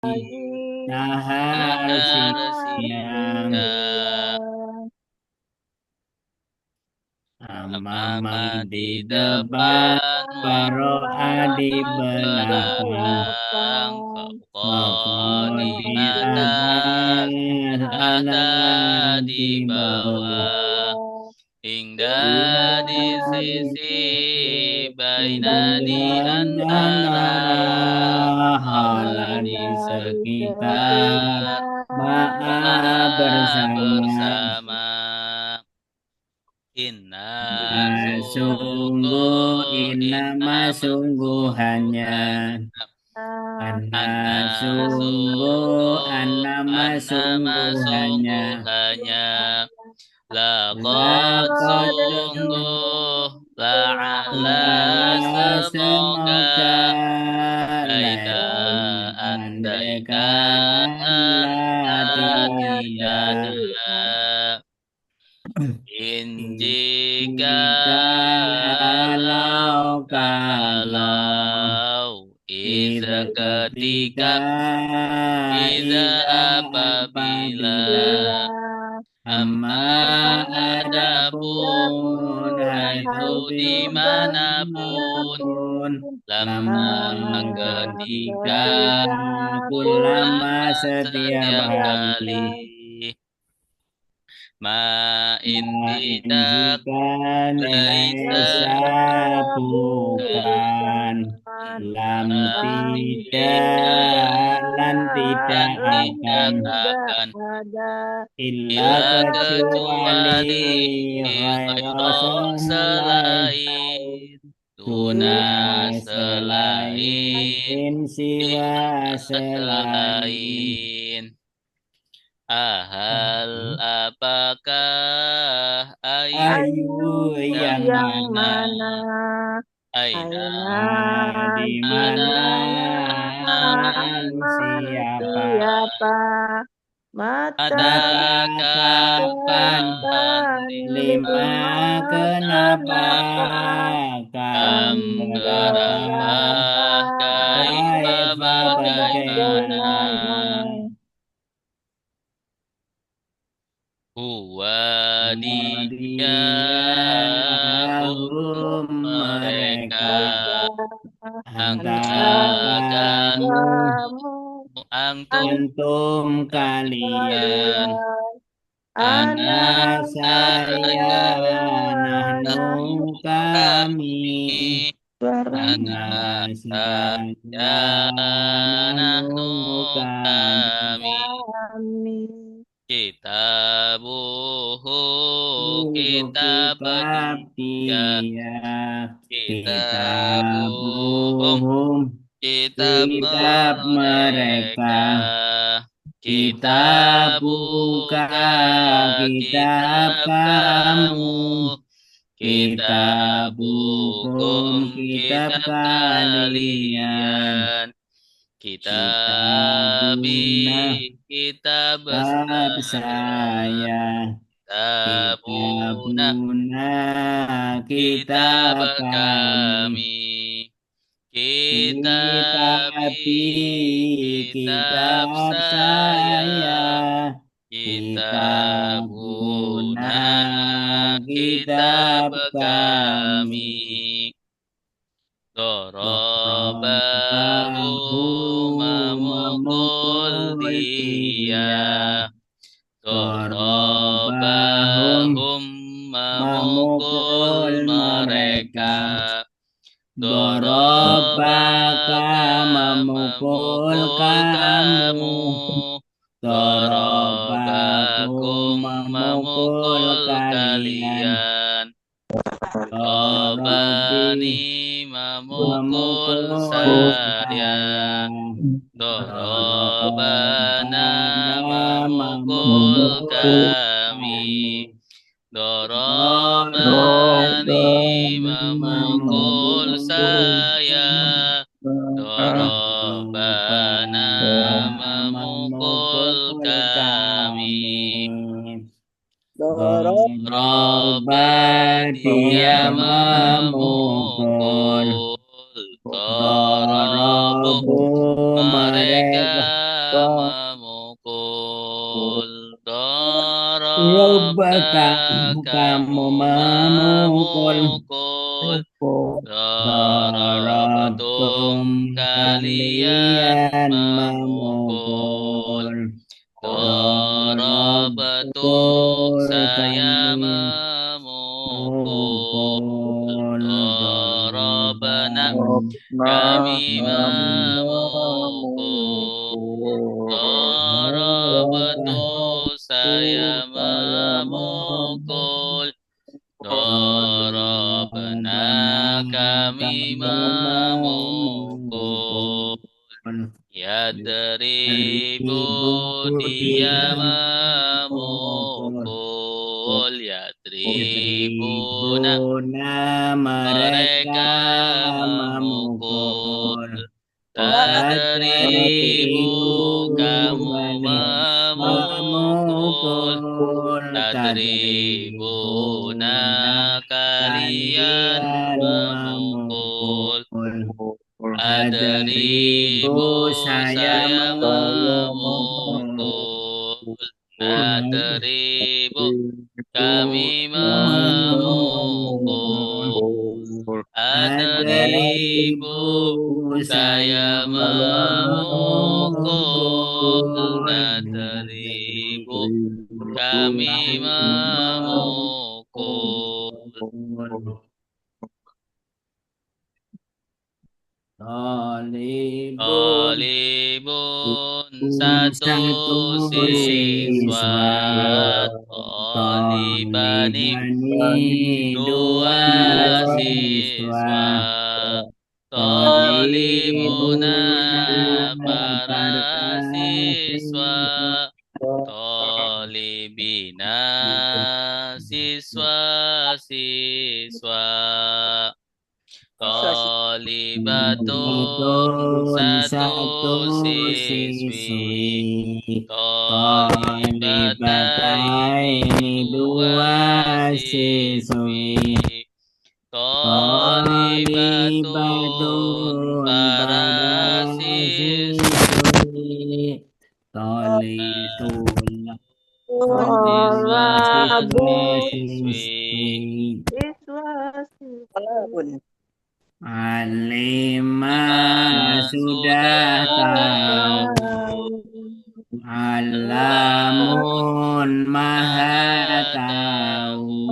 Nahar nahar siang siang. Amam Amama di di depan depan, Waro'a di Waro'a belakang belakang, Waqodi Faqodi atas ala ada di di bawah, bawah hingga di sisi, baina di antara, antara hala hala di di sekitar sekitar, ma'a ma'a bersama bersama. Inna sungguh sungguh inama innama sungguhannya sungguhannya Anna anna sungguh sungguh anama annama sungguhannya sungguhannya laqad Laqad sungguh la'ala la'ala semoga semoga laita lain andaikan andaikan la la tiada tiada in Jikalau kalau iza ketika ketika iza Iza apabila apabila amma Amma adapun adapun haitsu Haitsu dimanapun dimanapun lama Lama ketika ketika Kulama kulama setiap setiap hari kali ma in Main tidak jika laisa laisa bukan bukan Lam lam tidak Lan tidak tidak tidak akan akan Illa illa kecuali kecuali Ghaira khairan selain selain tuna Tuna selain selain Siwa siwa selain selain ahal apakah ayu Ayu yang yang mana mana aina di di mana mana man man siapa siapa mata mata kapan kapan lima lima kenapa kenapa kam kam berapa berapa kaifa kaifa bagaimana bagaimana huwa dia hum Wadiyahum mereka mereka antara antara kamu kamu antum antum kalian kalian ana anak saya saya nahnu nahnu kami kami ana anak saya saya nahnu nahnu kami kami kitabuhu Buku kitab kitab dia dia kitabuhum kitabuhum kitab kitab mereka mereka kitab kitab buka buka kitab kitab kamu kamu kitab kitab hukum hukum kitab kitab kalian kalian kitab kitabuna kitab bab saya saya kitabuna kitabuna kitab kitab kami kami kitab kitabi kitab kitab saya saya kitabuna kitabuna kitab kitab kami kami dorobahu Dorobahu memukul memukul dia dia Dorobahum dorobahum memukul memukul mereka mereka Dorobaka dorobaka memukul memukul kamu kamu Dorobakum dorobakum memukul memukul kalian kalian Dorobi Dorobani memukul memukul saya saya Dorobana Dorobana memukul memukul kami kami Dorobani Dorobani memukul memukul saya Dorobana Dorobana memukul memukul kami kami Doroba Doroba dia dia memukul memukul Dorobu Dorobu mereka mereka memukul. Coba Daraba kamu kamu memukul. memukul. Dorobatum Darabatum kalian kalian memukul. memukul. Darabatum Dorobatum saya kami memukul. memukul. Darabana kami memukul. Darabatu saya memukul. Darabana kami memukul. Yadribu dia memukul. Yadribuna Tribuna mereka mereka memukul. memukul. Tadribu kamu Balik memukul. memukul. Tadribuna kalian Kalian memukul. memukul. Adribu Saya saya memukul. memukul. Nadribu kami memukul. Adribu saya memukul. Nadribu kami memukul. Tolibun satu siswa. Tolibani dua siswa. Tolibuna para siswa. Tolibina siswa-siswa. Tolibatun satu siswi. Tolibataini dua siswi. Tolibatun para siswi. Tolitul Siswa-siswi. Alimah sudah tahu. Alamun maha tahu.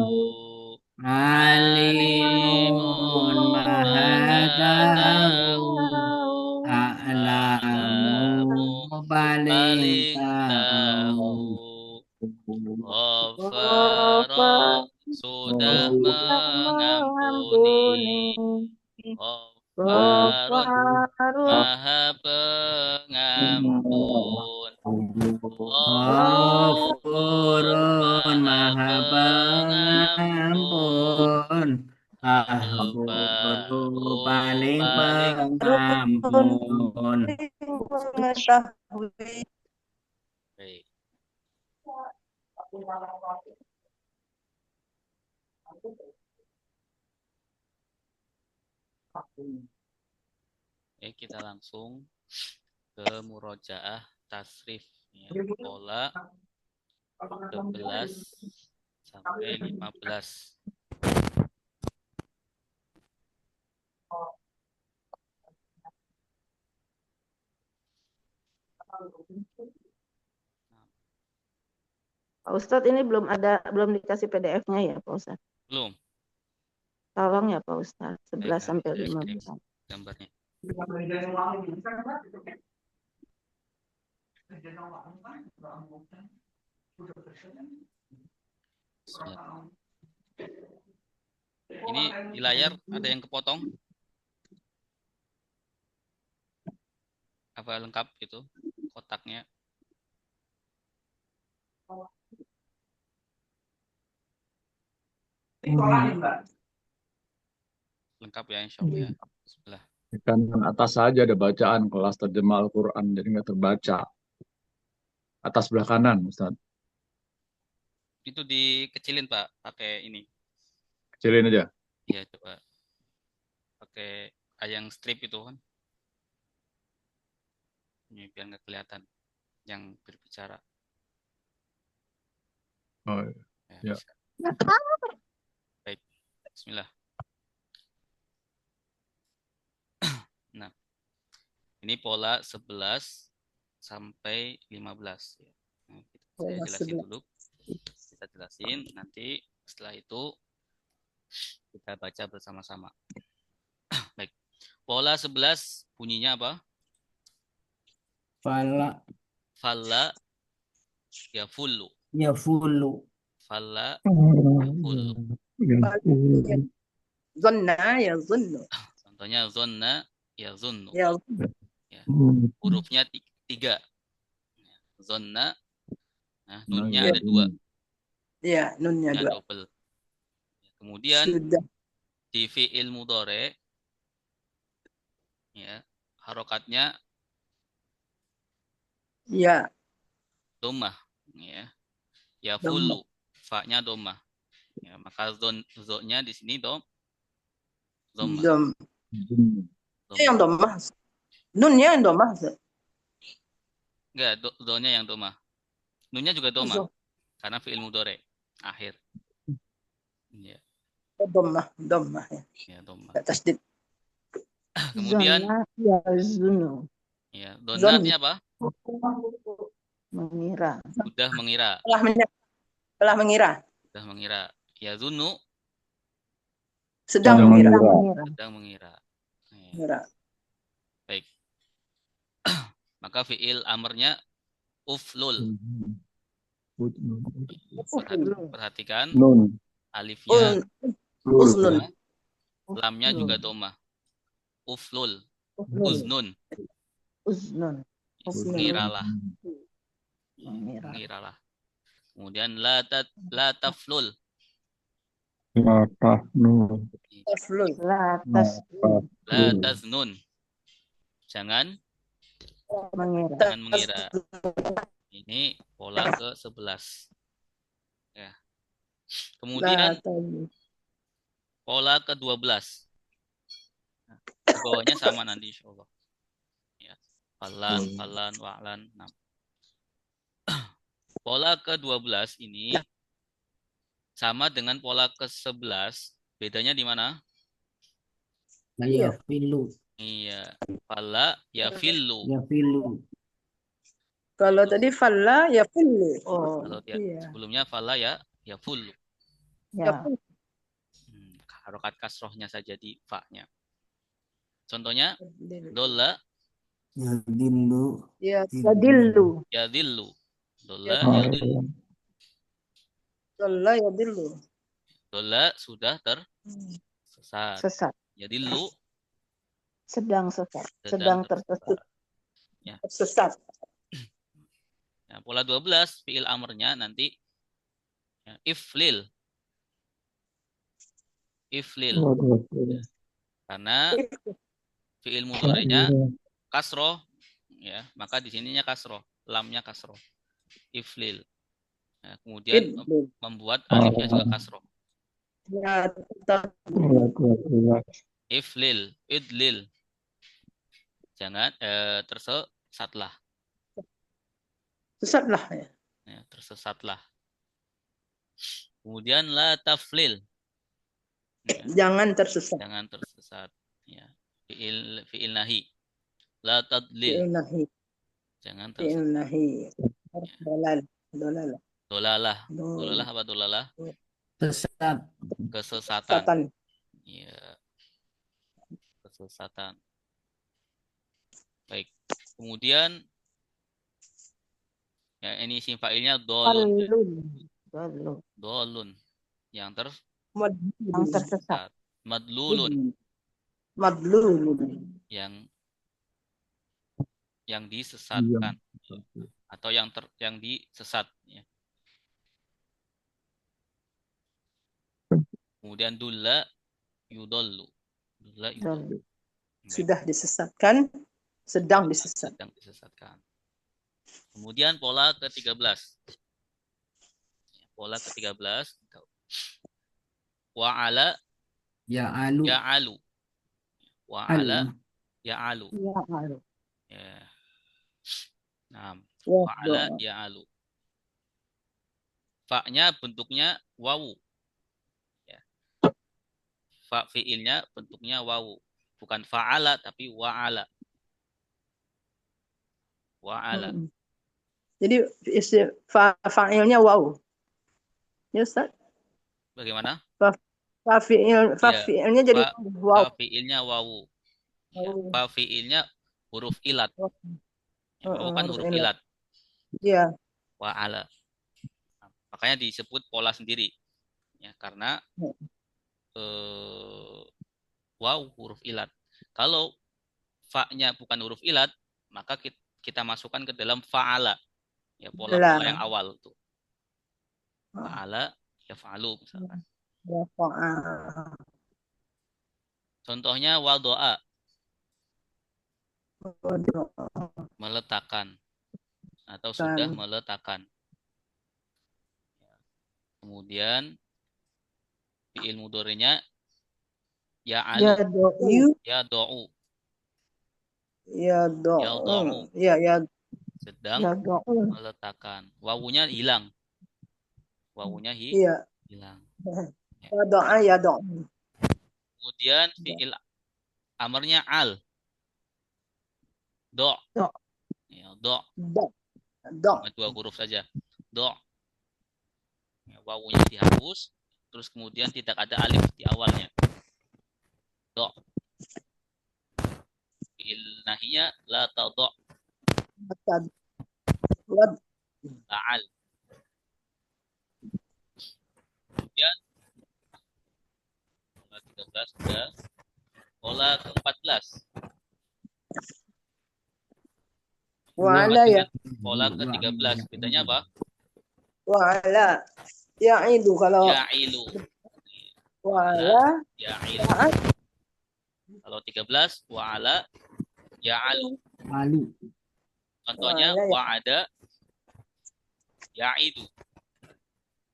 Alimun maha tahu. A'lamu paling tahu. Ghafara sudah mengampuni. Ghafarun maha pengampun. Ghafurun Ghafurun maha maha pengampun. pengampun. Ahburu Ghafaru paling paling pengampun. baik. Oke, kita langsung ke murojaah tasrif ya. Pola 11 sampai 15. Pak Ustadz ini belum dikasih PDF-nya ya Pak Ustadz. Belum. Tolong ya Pak Ustadz, 11 Baik, sampai saya 15. kirim gambarnya. Bismillah. Ini di layar ada yang kepotong? Apa lengkap gitu kotaknya? Lengkap ya insya Allah ya. Sebelah. Di kanan atas saja ada bacaan kelas terjemah Al-Quran, jadi nggak terbaca. Atas sebelah kanan, Ustaz. Itu dikecilin Pak, pakai ini. Kecilin aja. Iya coba. Pakai yang strip itu kan. Ini biar nggak kelihatan. yang berbicara. Oh, Ya, ya. bisa. Baik, bismillah. Nah, ini pola 11 sampai 15 ya. Nah, saya Pola jelasin 11. dulu. Kita jelasin, nanti setelah itu kita baca bersama-sama. Baik. Pola 11 bunyinya apa? Fala Falla yafullu. yafulu. Falla Oh, yafullu. Zonna ya zunnu. Contohnya zonna yazunnu. Ya Ya. Hurufnya 3. Zonna. Nah, nunnya Ya. ada 2. ya nunnya Nunnya 2. double. Kemudian Sudah. di fi'il mudhari ya, harokatnya Ya. dhammah ya. Ya Dhammah. fullu. Fa-nya dhammah. Ya, maka zo-nya di sini dhammah. Dom. Dhammah. Yang domah. Nunnya yang domah. Enggak, do-nya yang dhammah. Nunnya juga dhammah Zo. karena fi'il mudhari akhir. Ya, Domah. Domah ya. ya dhammah. Tasdid. Kemudian Zona yazunu. ya, donna Zon. artinya apa? Mengira. Sudah mengira. Telah mengira. Sudah mengira. Ya zunnu Sedang Sedang mengira. Mengira. sedang mengira. Ya, Mengira. baik. Maka fi'il amrnya uflul. Perhatikan Nun. alifnya, Uznun. lamnya juga dhammah. Uflul, uznun. Uznun. Mengiralah, Mengira. mengiralah. Kemudian la taflul. Taflul. Latas La taznun. Jangan mengira. mengira. Ini pola ke-11. Ya. Kemudian pola ke-12. Nah, di bawahnya sama nanti insyaallah. Ya. Falan, wa'lan. Nah. Pola ke-12 ini sama dengan pola ke-11. Bedanya di mana? Yafilu. Iya. Fala yafillu. Yafilu. Kalau tadi falla ya fullu. Oh, Kalau iya. sebelumnya fala yafullu. Ya. Harokat kasrohnya saja di fa-nya. Contohnya dolla Yadillu. Ya, Yadillu. yadillu. Dolla Ya. yadillu. falla ya dillu. Dolla sudah tersesat. Sesat. Yadillu Sedang sesat. sedang Sedang tersesat. Sesat. Nah, pola 12 fi'il amrnya nanti ya, iflil. Iflil. Ya. Karena fi'il mudhari'nya kasroh ya, maka di sininya kasroh, lamnya kasroh. Iflil. Ya, kemudian membuat alifnya juga kasroh. Ya, Iflil, idlil. Jangan tersesatlah. sesatlah ya. Ya, tersesatlah. Kemudian la taflil. Ya, Jangan tersesat. jangan tersesat. Ya. Fi'il nahi. La tadlil. Nahi. Jangan tersesat. Nahi. Dolal. Dolal. Dolalah. Dolalah apa dolalah? Sesat. Kesesatan. Satan. Ya. Kesesatan. Baik. Kemudian ya ini isim fa'ilnya dolun. Dalun. Dolun. Yang Yang tersesat. Madlulun. Madlulun. Yang disesatkan atau yang disesat ya. Kemudian dulla yudollu. Dulla yudollu. Sudah disesatkan, sedang disesat. Sedang disesatkan. Kemudian pola ke-13. Pola ke-13 wa'ala Ya'alu. ya'alu. Wa'ala ya'alu. Ya, alu. Ya. Nah, Fa'ala Yahdu. ya'alu. Fa-nya bentuknya wawu. Ya. Fa fiilnya bentuknya wawu. Bukan fa'ala tapi wa'ala. Wa'ala. Mm-mm. Jadi fa'ilnya waw. Ya Ustaz? Bagaimana? Ya, Fa'ilnya jadi fa waw. fiilnya wawu. Ya, Waw. fa fiilnya huruf ilat. Ya, wawu kan Harus huruf enak. ilat. Iya. Wa'ala. Nah, makanya disebut pola sendiri. Ya, karena waw huruf ilat. Kalau fa-nya bukan huruf ilat, maka kita masukkan ke dalam fa'ala. Ya, pola-pola yang Lah. awal tuh. Fa'ala yaf'alu misalkan. Ya, Contohnya wado'a, meletakkan atau sudah meletakkan. Kemudian fi'il mudhari'nya ya'alu, Yad'u. yad'u, Yad'u. yad'u, Ya, sedang yad'u. meletakkan. Wawunya hilang. Wawunya Iya. hilang. Yad'u, yad'u. Kemudian fi'il amarnya al. Do. Do. Ya, do. Do. Do. Cuma 2 huruf saja. Do. Ya, wawunya dihapus. Terus kemudian tidak ada alif di awalnya. Do. Fi'il nahinya la tado. Wad. Ta'al. Kemudian pola 13 sudah. Pola ke-14. Wa'ala ya. Pola ke-13. Bedanya apa? Wa'ala. Ya'idu kalau Ya'ilu. wa'ala. Ya'ilu. Kalau 13 wa'ala ya'alu. Alu. Contohnya Wa'ala ya. wa'ada ya'idu.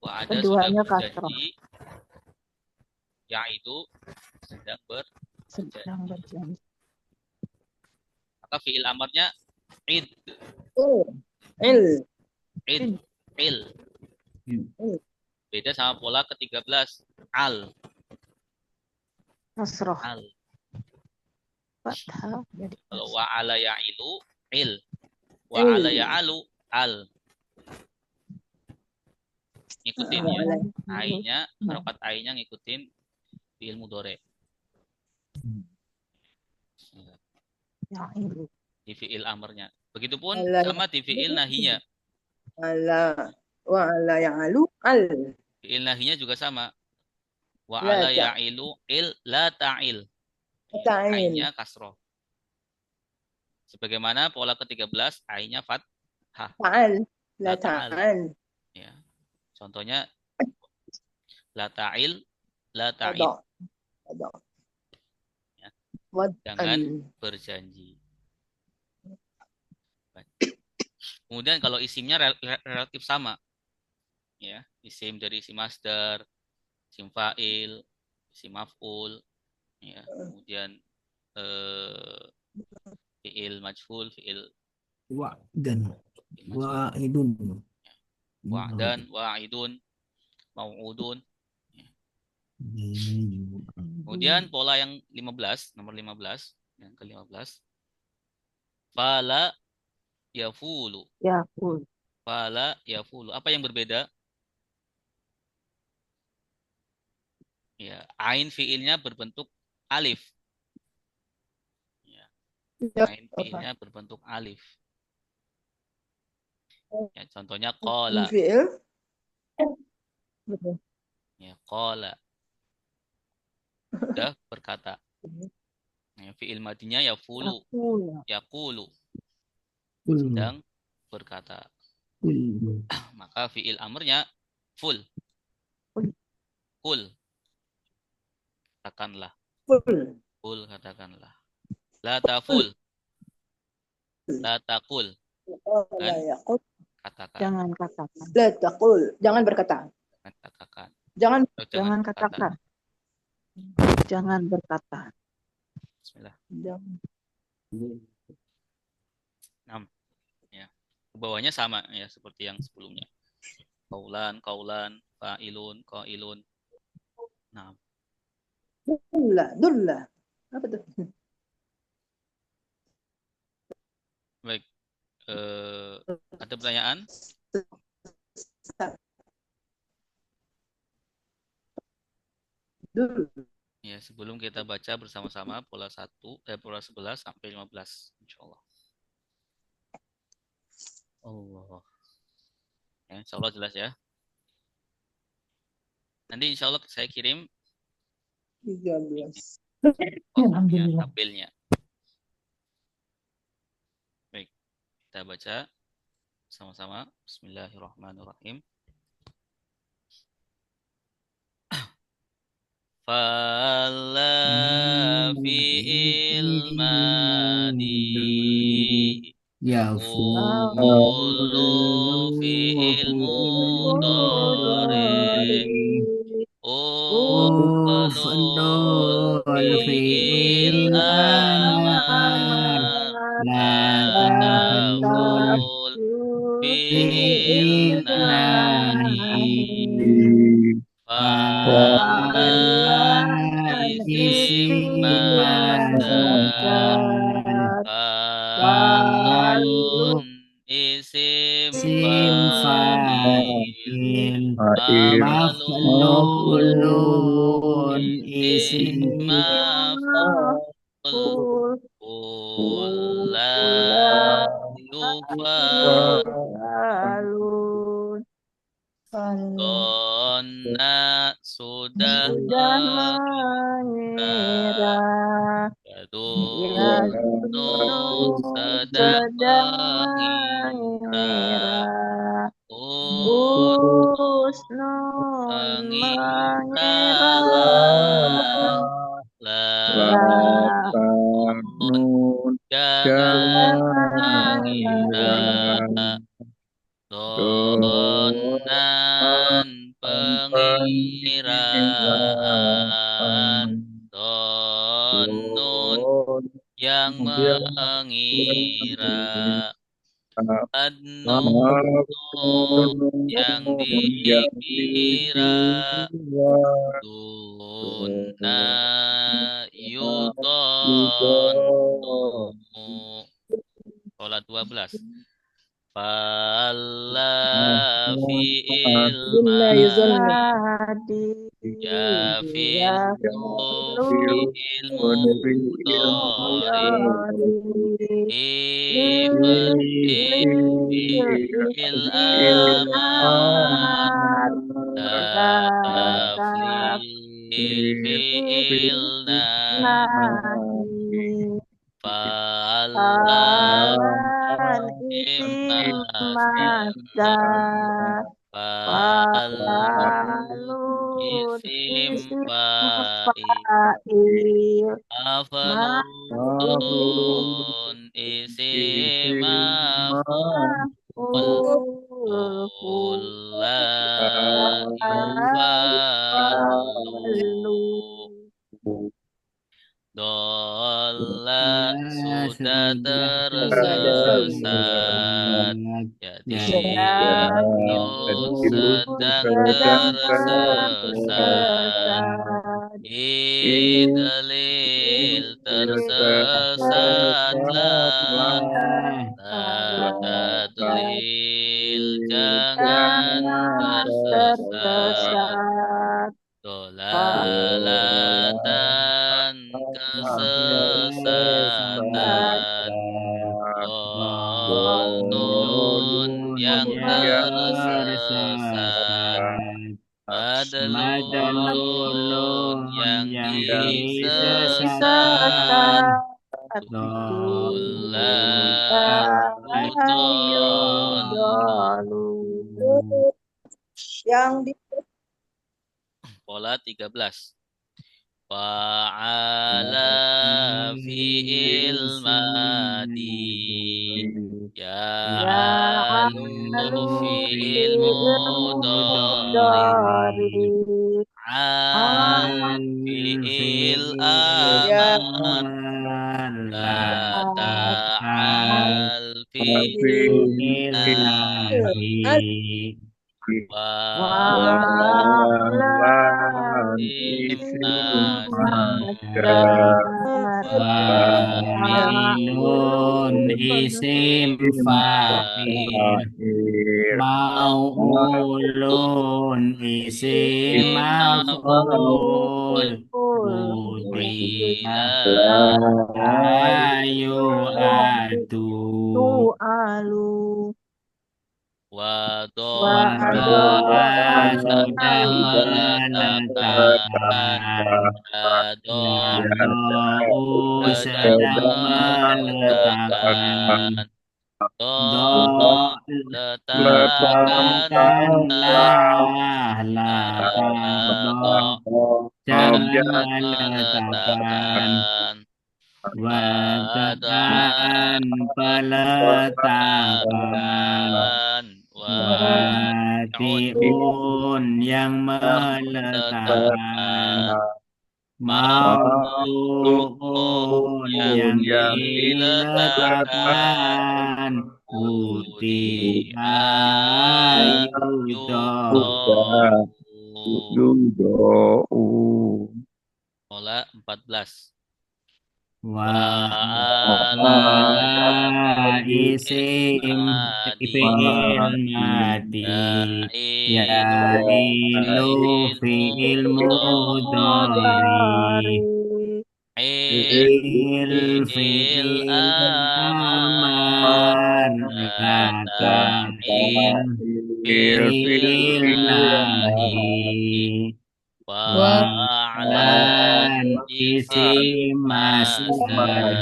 Wa'ada Keduanya sudah berjanji. Ya'idu sedang sedang berjanji. Maka fi'il amarnya id. Il. Id. Il. Beda sama pola ke-13. Al. Nasroh. Al. Fathah. Jadi Kalau wa'ala ya'ilu, il. Wa'ala ya'alu, al. Ngikutin ya. Ainya, harokat ainya ngikutin fi'il mudhari. ya'ilu. Di fi'il amarnya. Begitupun Ala- sama di fi'il nahinya. Wa'ala ya'alu. Al. Fi'il nahinya juga sama. La Wa'ala ta- ya'ilu, il, la ta'il. Ta'il. Ainya kasroh. Sebagaimana pola ke-13, ainya fathah. Ta'al. La La ta'al. ta'al. Ya. Contohnya la ta'il, la ta'id. Ada. Ada. Ya. Wad. Jangan berjanji. Kemudian kalau isimnya relatif sama. Ya, isim dari isim masdar, isim fa'il, isim maf'ul, ya. Kemudian fi'il majhul, fi'il Wa'dan. majhul. Wa'idun. Wa'dan, wa'idun, mau'udun. Kemudian pola yang 15, nomor 15, yang ke-15. Fala yafulu. Yaqul. Fala yafulu. Apa yang berbeda? Ya, ain fiilnya berbentuk alif. Ya, ain fiilnya berbentuk alif. Ya, contohnya qala. Fi'il. Ya, qala. Sudah berkata. Ya, fiil madinya yafulu. Yaqul. Yaqulu. Kul. Sedang berkata. Kul. Maka fiil amrnya full. Kul. Katakanlah. Full. Kul katakanlah. La taful. La takul. La yaqul. Katakan. Jangan katakan. La taqul. Jangan berkata. Katakan. Jangan. Oh, Jangan berkata. katakan. Jangan berkata. Bismillah. Jangan. 6. Ya. Bawahnya sama ya seperti yang sebelumnya. Kaulan, kaulan, fa'ilun, qailun. Nah, Dulla. Apa tuh? baik. Ada pertanyaan? Dulla. Ya, sebelum kita baca bersama-sama pola 11 sampai 15, insyaallah. Allah. Ya, insyaallah jelas ya. Nanti insyaallah saya kirim 13. Alhamdulillah. tabelnya. Baik, kita baca sama-sama. Bismillahirrahmanirrahim. Fala fi'il madi Kullu fi'il mudhari Ufdul fi'il amar La taful fi'il nahi isim masdar Fa'lun isim fa'il Maf'ulun isim maf'ul La yufa'alun Donna sudah mengira Yadunnu sedang mengira Usnun mengira Lamun jangan mengira Donan pengiraan Donun yang mengira Adnun yang dikira Duna yudonu Pola 12 Fala fi'il madi Ya fi'il mudhari Fi'il amar Taflil fi'il nahi Fa'alan isim masdar Fa'alun isim fa'il Afalun isim maf'ul La yufalu Dola sudah tersesat Jadi sedang tersesat Idalil tersesatlah Tadlil jangan tersesat Dolalatan kesesatan Dolun yang tersesat Madlulun yang disesat Dolaludolun Yang di Pola 13 Fa'ala fi'il madi Ya'alu fi'il mudhari An fi'il amar La ta'al fi'il ilahi Wa'lam Wa'ilun isim fa'il Ma'ulun isim maf'ul Udrima ayu adu Tu'alu Wadoa sudah meletakkan Wadou sedang meletakkan Do letakkanlah do jangan meletakkan Wadaan peletakan Watiun yang meletakkan Mautuun yang diletakkan Uti ayudo Ola 14. Wa'ala isim fi'il madi Ya'ilu fi'il mudhari Fi'il amar Lata'il fi'il nahi Wa'lan isim masdar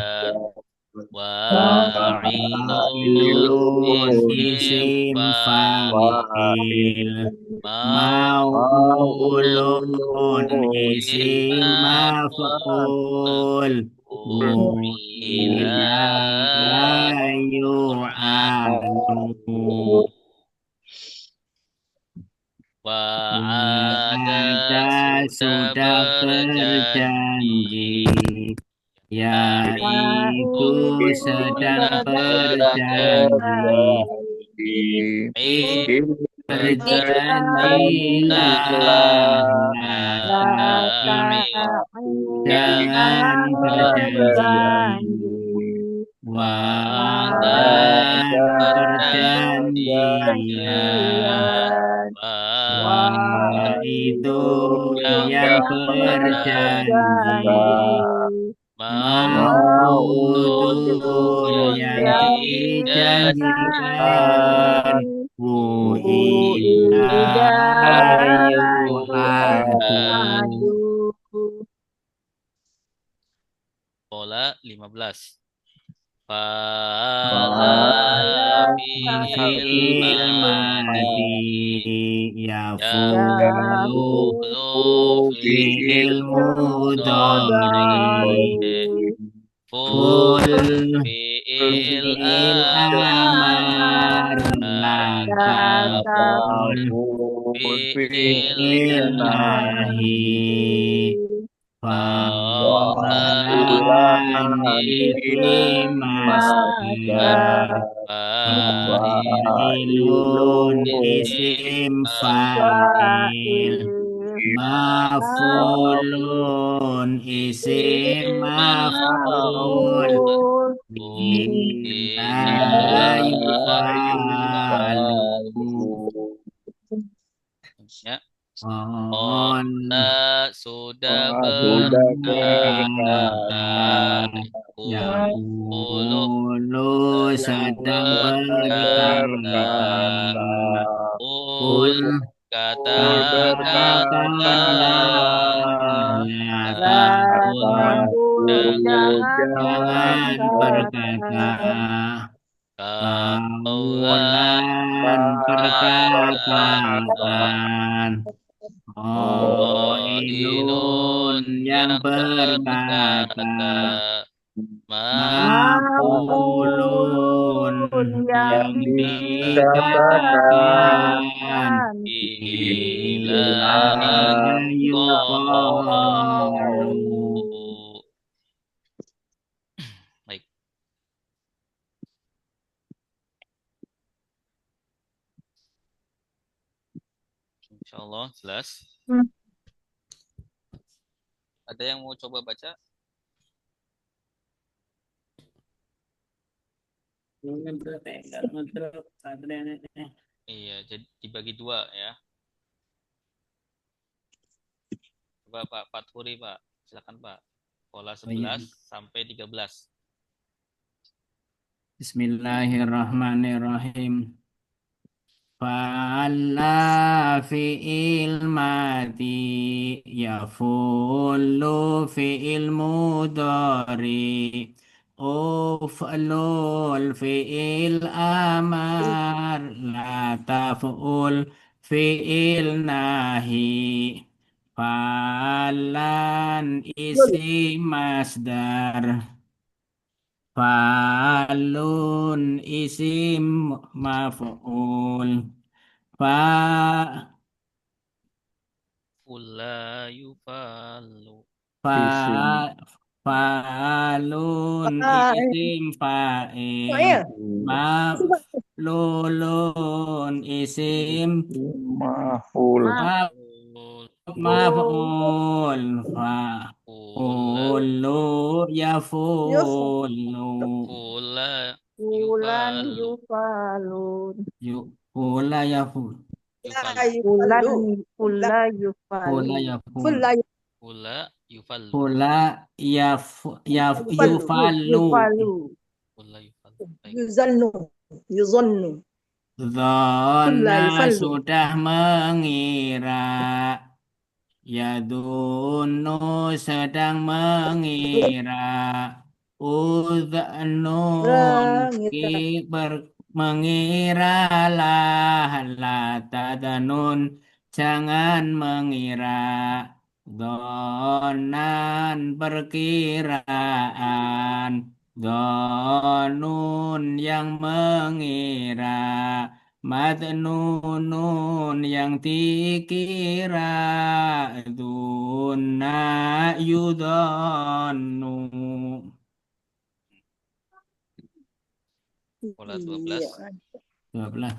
Wa'ilun isim fa'il Ma'ulun isim maf'ul Ila yu'alu Wa'ada sudah berjanji Yaitu sedang berjanji Berjanjilah Jangan berjanji Wa'adan perjanjian Wa'idun yang berjanji Maudun yang dijanjikan Wu'idayu Pola 15. Fa'ala fi'il madi Yafulu fi'il mudhari Ful fi'il amar Lakaful fi'il nahi Fa'lan isim masdar Fa'ilun isim fa'il Maf'ulun isim maf'ul Ila yu'alu Ya. Qala sudah berkata Yaqulu sedang berkata Qul katakanlah jangan berkata Kaulan perkataan Qailun yang berkata Maqulun yang dikatakan Ila yuqalu Baik. Insyaallah jelas. Hmm. Ada yang mau coba baca? Iya, jadi dibagi dua ya. Coba Pak Fathuri, Pak. Silakan, Pak. Pola 11 sampai 13. Bismillahirrahmanirrahim. Fa'alla fi'il mati yafullu fi'il mudari uf'lul fi'il amar la taf'ul fi'il nahi fa'lan isim masdar fa'lun isim maf'ul fa Ula yufalu. fa Isim. fa'lun Fa'il. isim fa'il Fa'il. maf'ulun isim Mahful. Ul. maf'ul Ula. fa'ulu Yus. yafulu Ula Bulan yufalu. yufalun. Fula yaful La Yufalu. Bulan yufallu. Fulla. pula fula yufalu. yaful Fulla Ula yufalu. Fula yufallu. yufalu Yufalu. Ula yufalu. Baik. Yuzannu. Yuzannu. Fulla Zona yufallu. sudah mengira Yadunu sedang mengira Udhnun Mengira. mengiralah La tadanun jangan mengira Donan perkiraan Donun yang mengira Madnunun yang dikira Duna yudhanu Pola 12. Iya. 12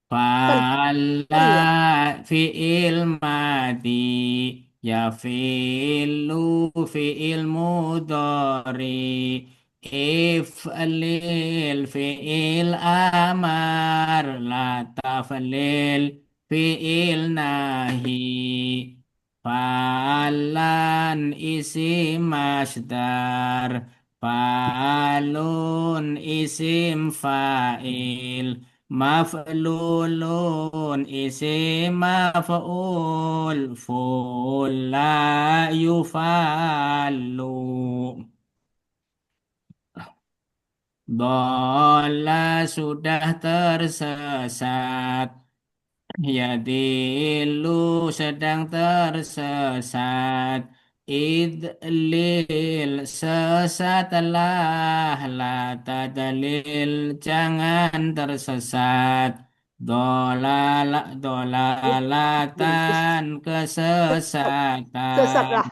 Fal. Fala Fal. fi'il madi ya fi'lu fi'il mudhari if'lil fi'il amar la taf'lil fi'il nahi fa'lan isim masdar fa'alun isim fa'il Maf'lulun isim maf'ul fulla yufalu Dola sudah tersesat Yadilu sedang tersesat Idlil sesatlah La tadlil jangan tersesat Dolalatan kesesatan Sesatlah.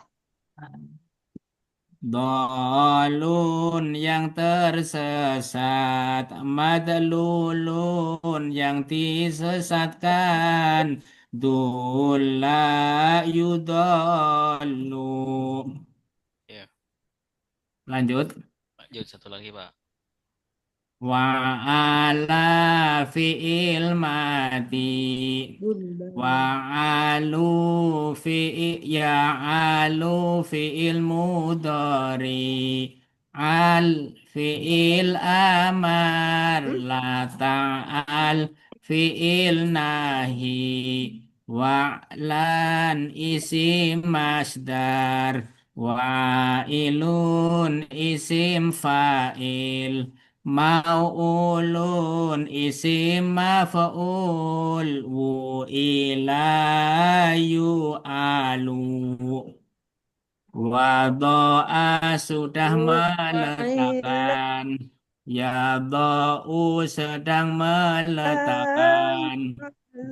Dolun yang tersesat, madlulun yang disesatkan, dula yudolu. Ya, Lanjut. lanjut satu lagi, Pak. Wa'ala fi'il mati. Bulla. Wa'alu ya'alu fi'il mudhari al fi'il amar la ta'al fi'il nahi wa'lan isim masdar wa'ilun isim fa'il Mau'ulun isim maf'ul ila yu'alu Wado'a sudah Ila. meletakkan Yado'u sedang meletakkan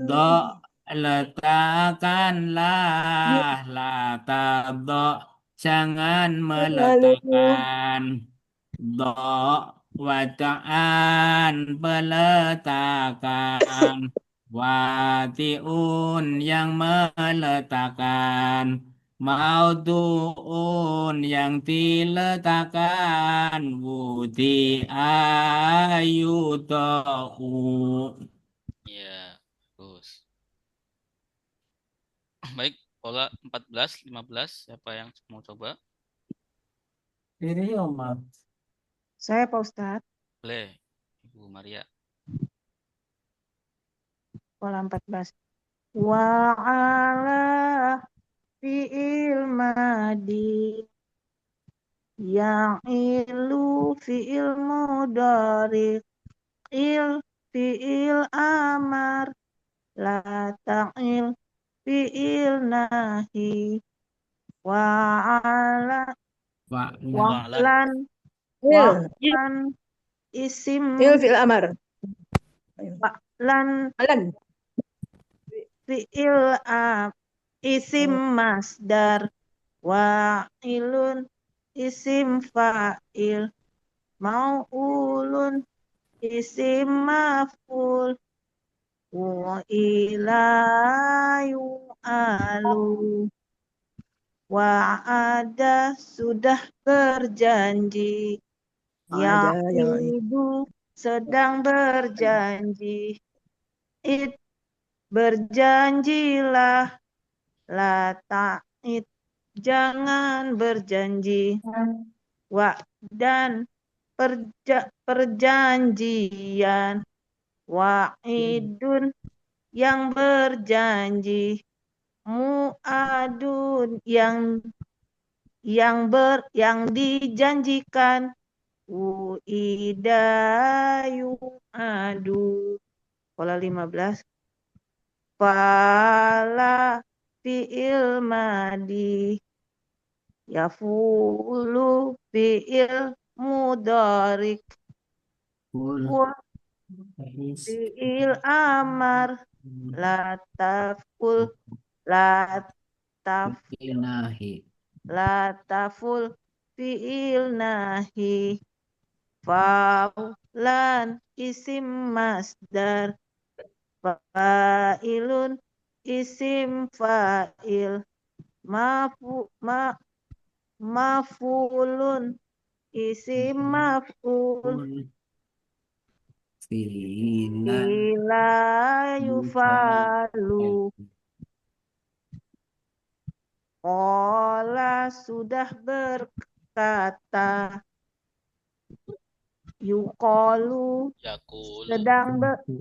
Do letakkanlah La tabdo jangan Lalu. meletakkan Do wada'an peletakan Wati'un yang meletakkan. Maudu'un yang diletakkan. Wudi'ayudo'u. Ya, bagus. Baik, pola 14, 15. Siapa yang mau coba? Ini Omar. Saya Pak Ustadz, Boleh, Ibu Maria. pola 14. Wa'ala fi'il madi ya'ilu fi'il mudhari fi'il amar la ta'il fi'il nahi wa'ala Wa'lan. Wa'lan. wa'lan isim Fi'il amar. wa'lan Alan. fi'il isim masdar wa'ilun isim fa'il mau'ulun isim maf'ul wa ila yu'alu wa'ada sudah berjanji Ada yang ya'idu sedang berjanji id berjanjilah la ta'id jangan berjanji wa dan perjanjian wa'idun yang berjanji mu'adun yang dijanjikan uidayu adu pola 15 fala fi'il madi yafulu fi'il mudarik wa fi'il amar la taful la taf Nahi. la taful fi'il nahi faulan isim masdar fa'ilun isim fa'il mafulun isim maf'ul Fila. ila yufalu Qala sudah berkata yuqalu Yakulu.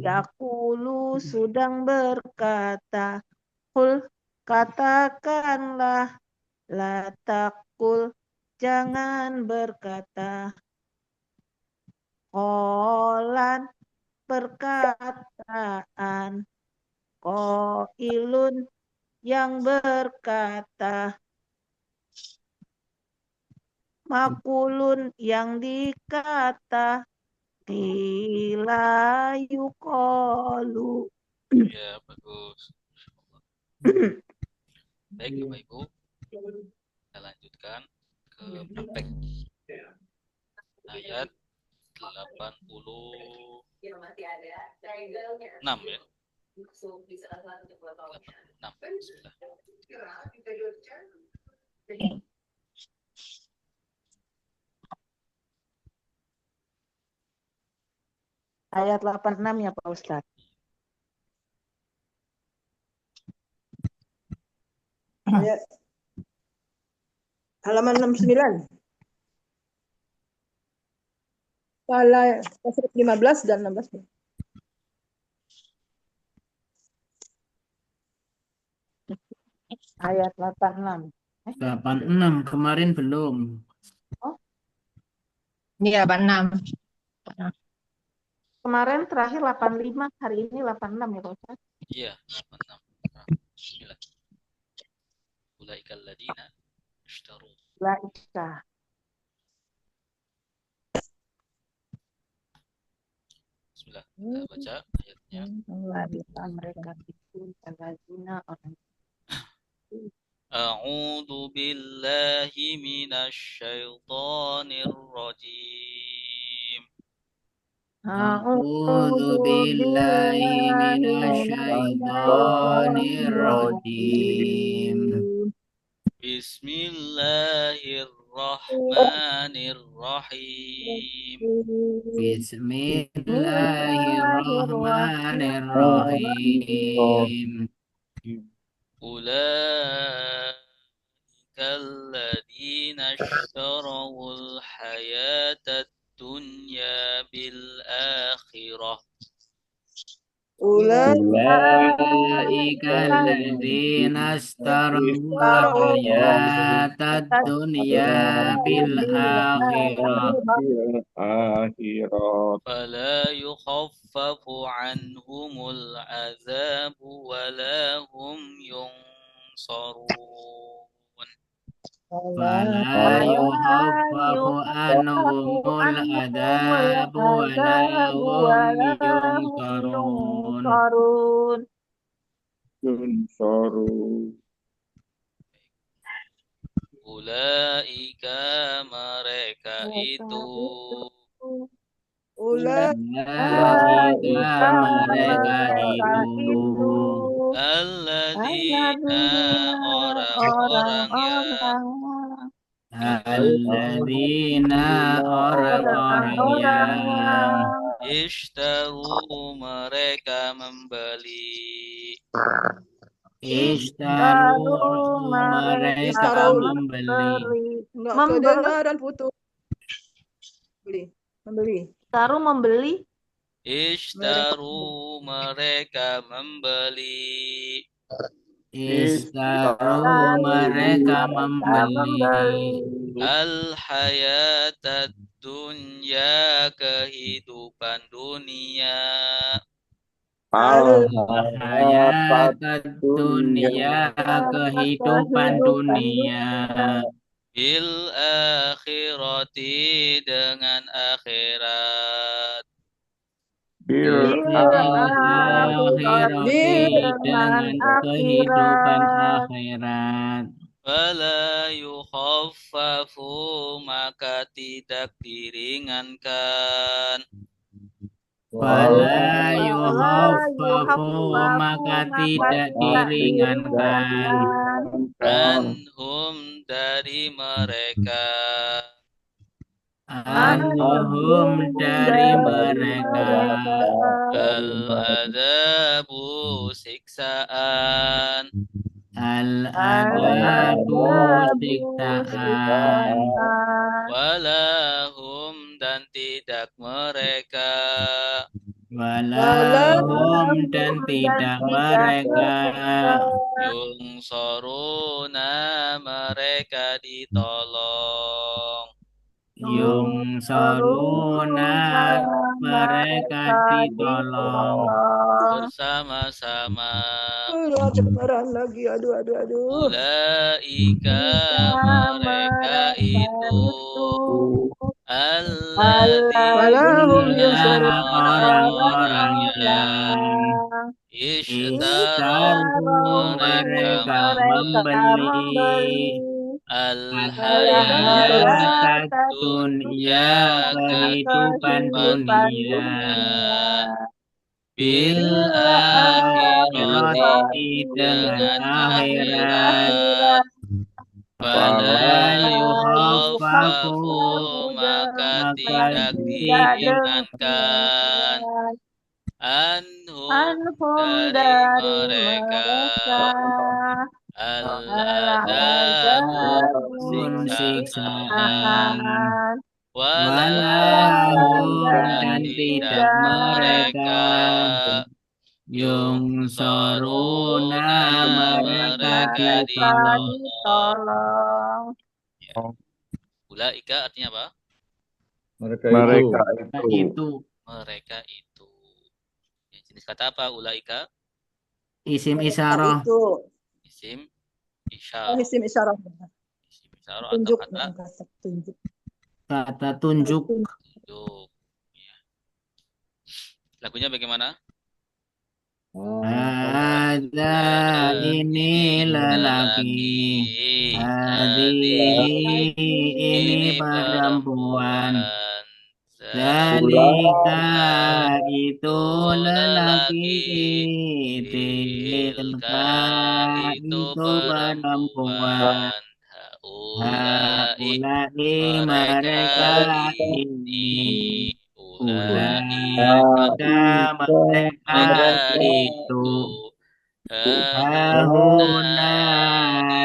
yakulu sedang berkata Qul katakanlah la taqul jangan berkata Qolan perkataan Qailun yang berkata makulun yang dikata qila yuqalu Ya, bagus. Baik, Bapak Ibu. Kita lanjutkan ke praktek ayat 86 ya. 86. Bismillah. ayat 86 ya Pak Ustadz. ayat halaman 69. Pala pasal 15 dan 16. Ayat 86. 86 kemarin belum. Iya, 86. Kemarin terakhir 85, hari ini 86 ya Pak Ustadz. Iya, 86. Bismillah. Ulaikal ladina ishtaru. Laika. Bismillah. Kita baca ayatnya. Wanita mereka itu allazina orang A'udzu billahi minasy syaithanir rajim. A'udzu billahi minasyaitonir rajim. Bismillahirrahmanirrahim. Bismillahirrahmanirrahim. Ulaika alladzina ishtarawul hayatad dunya bil akhirah. Ulaika alladzina istarau hayatad dunya bil akhirah. akhirat. فلا يخفف عنهم العذاب ولا هم ينصرون. فلا يخفف عنهم العذاب ولا هم ينصرون. Ulaika mereka itu Ulaika mereka itu alladzina orang-orang yang alladzina orang-orang yang ishtaru mereka membeli ishtaru mereka membeli Nggak kedengaran putus. Membeli. Taruh membeli. ishtaru mereka membeli ishtaru mereka membeli al-hayatad dunya kehidupan dunia hayat dunia kehidupan dunia bil akhirati dengan akhirat akhirati dengan kehidupan akhirat. fala yukhaffafu maka tidak diringankan Fala yukhaffafu maka tidak diringankan anhum dari mereka anhum dari mereka al-adabu siksaan al-adabu siksaan walahum dan tidak mereka walahum dan tidak mereka yungsoruna mereka ditolong yungsoruna mereka ditolong bersama-sama Kedengaran lagi. Aduh. ulaika mereka itu alladzina orang-orang yang ishtaru mereka membeli al-hayat al-hayat dunia kehidupan dunia bil akhirati dengan akhirat fala yukhaffafu maka tidak diringankan anhum dari mereka al-adabu siksaan walahum dan tidak mereka yungsoruna mereka ditolong. Ulaika artinya apa? Mereka itu Mereka itu. Ya, jenis kata apa ulaika? isim isyarah Itu. Isim isyarah. Isim isyarah. Isim isyarah atau Tunjuk. kata Tunjuk. kata tunjuk tunjuk. Ya. Lagunya bagaimana? ada ini lelaki ini perempuan Zalika itu lelaki, lelaki, tilka tilka itu itu perempuan. perempuan, haulai Haulai mereka mereka ini, ini, ulaika mereka mereka itu. itu, hahuna Hahuna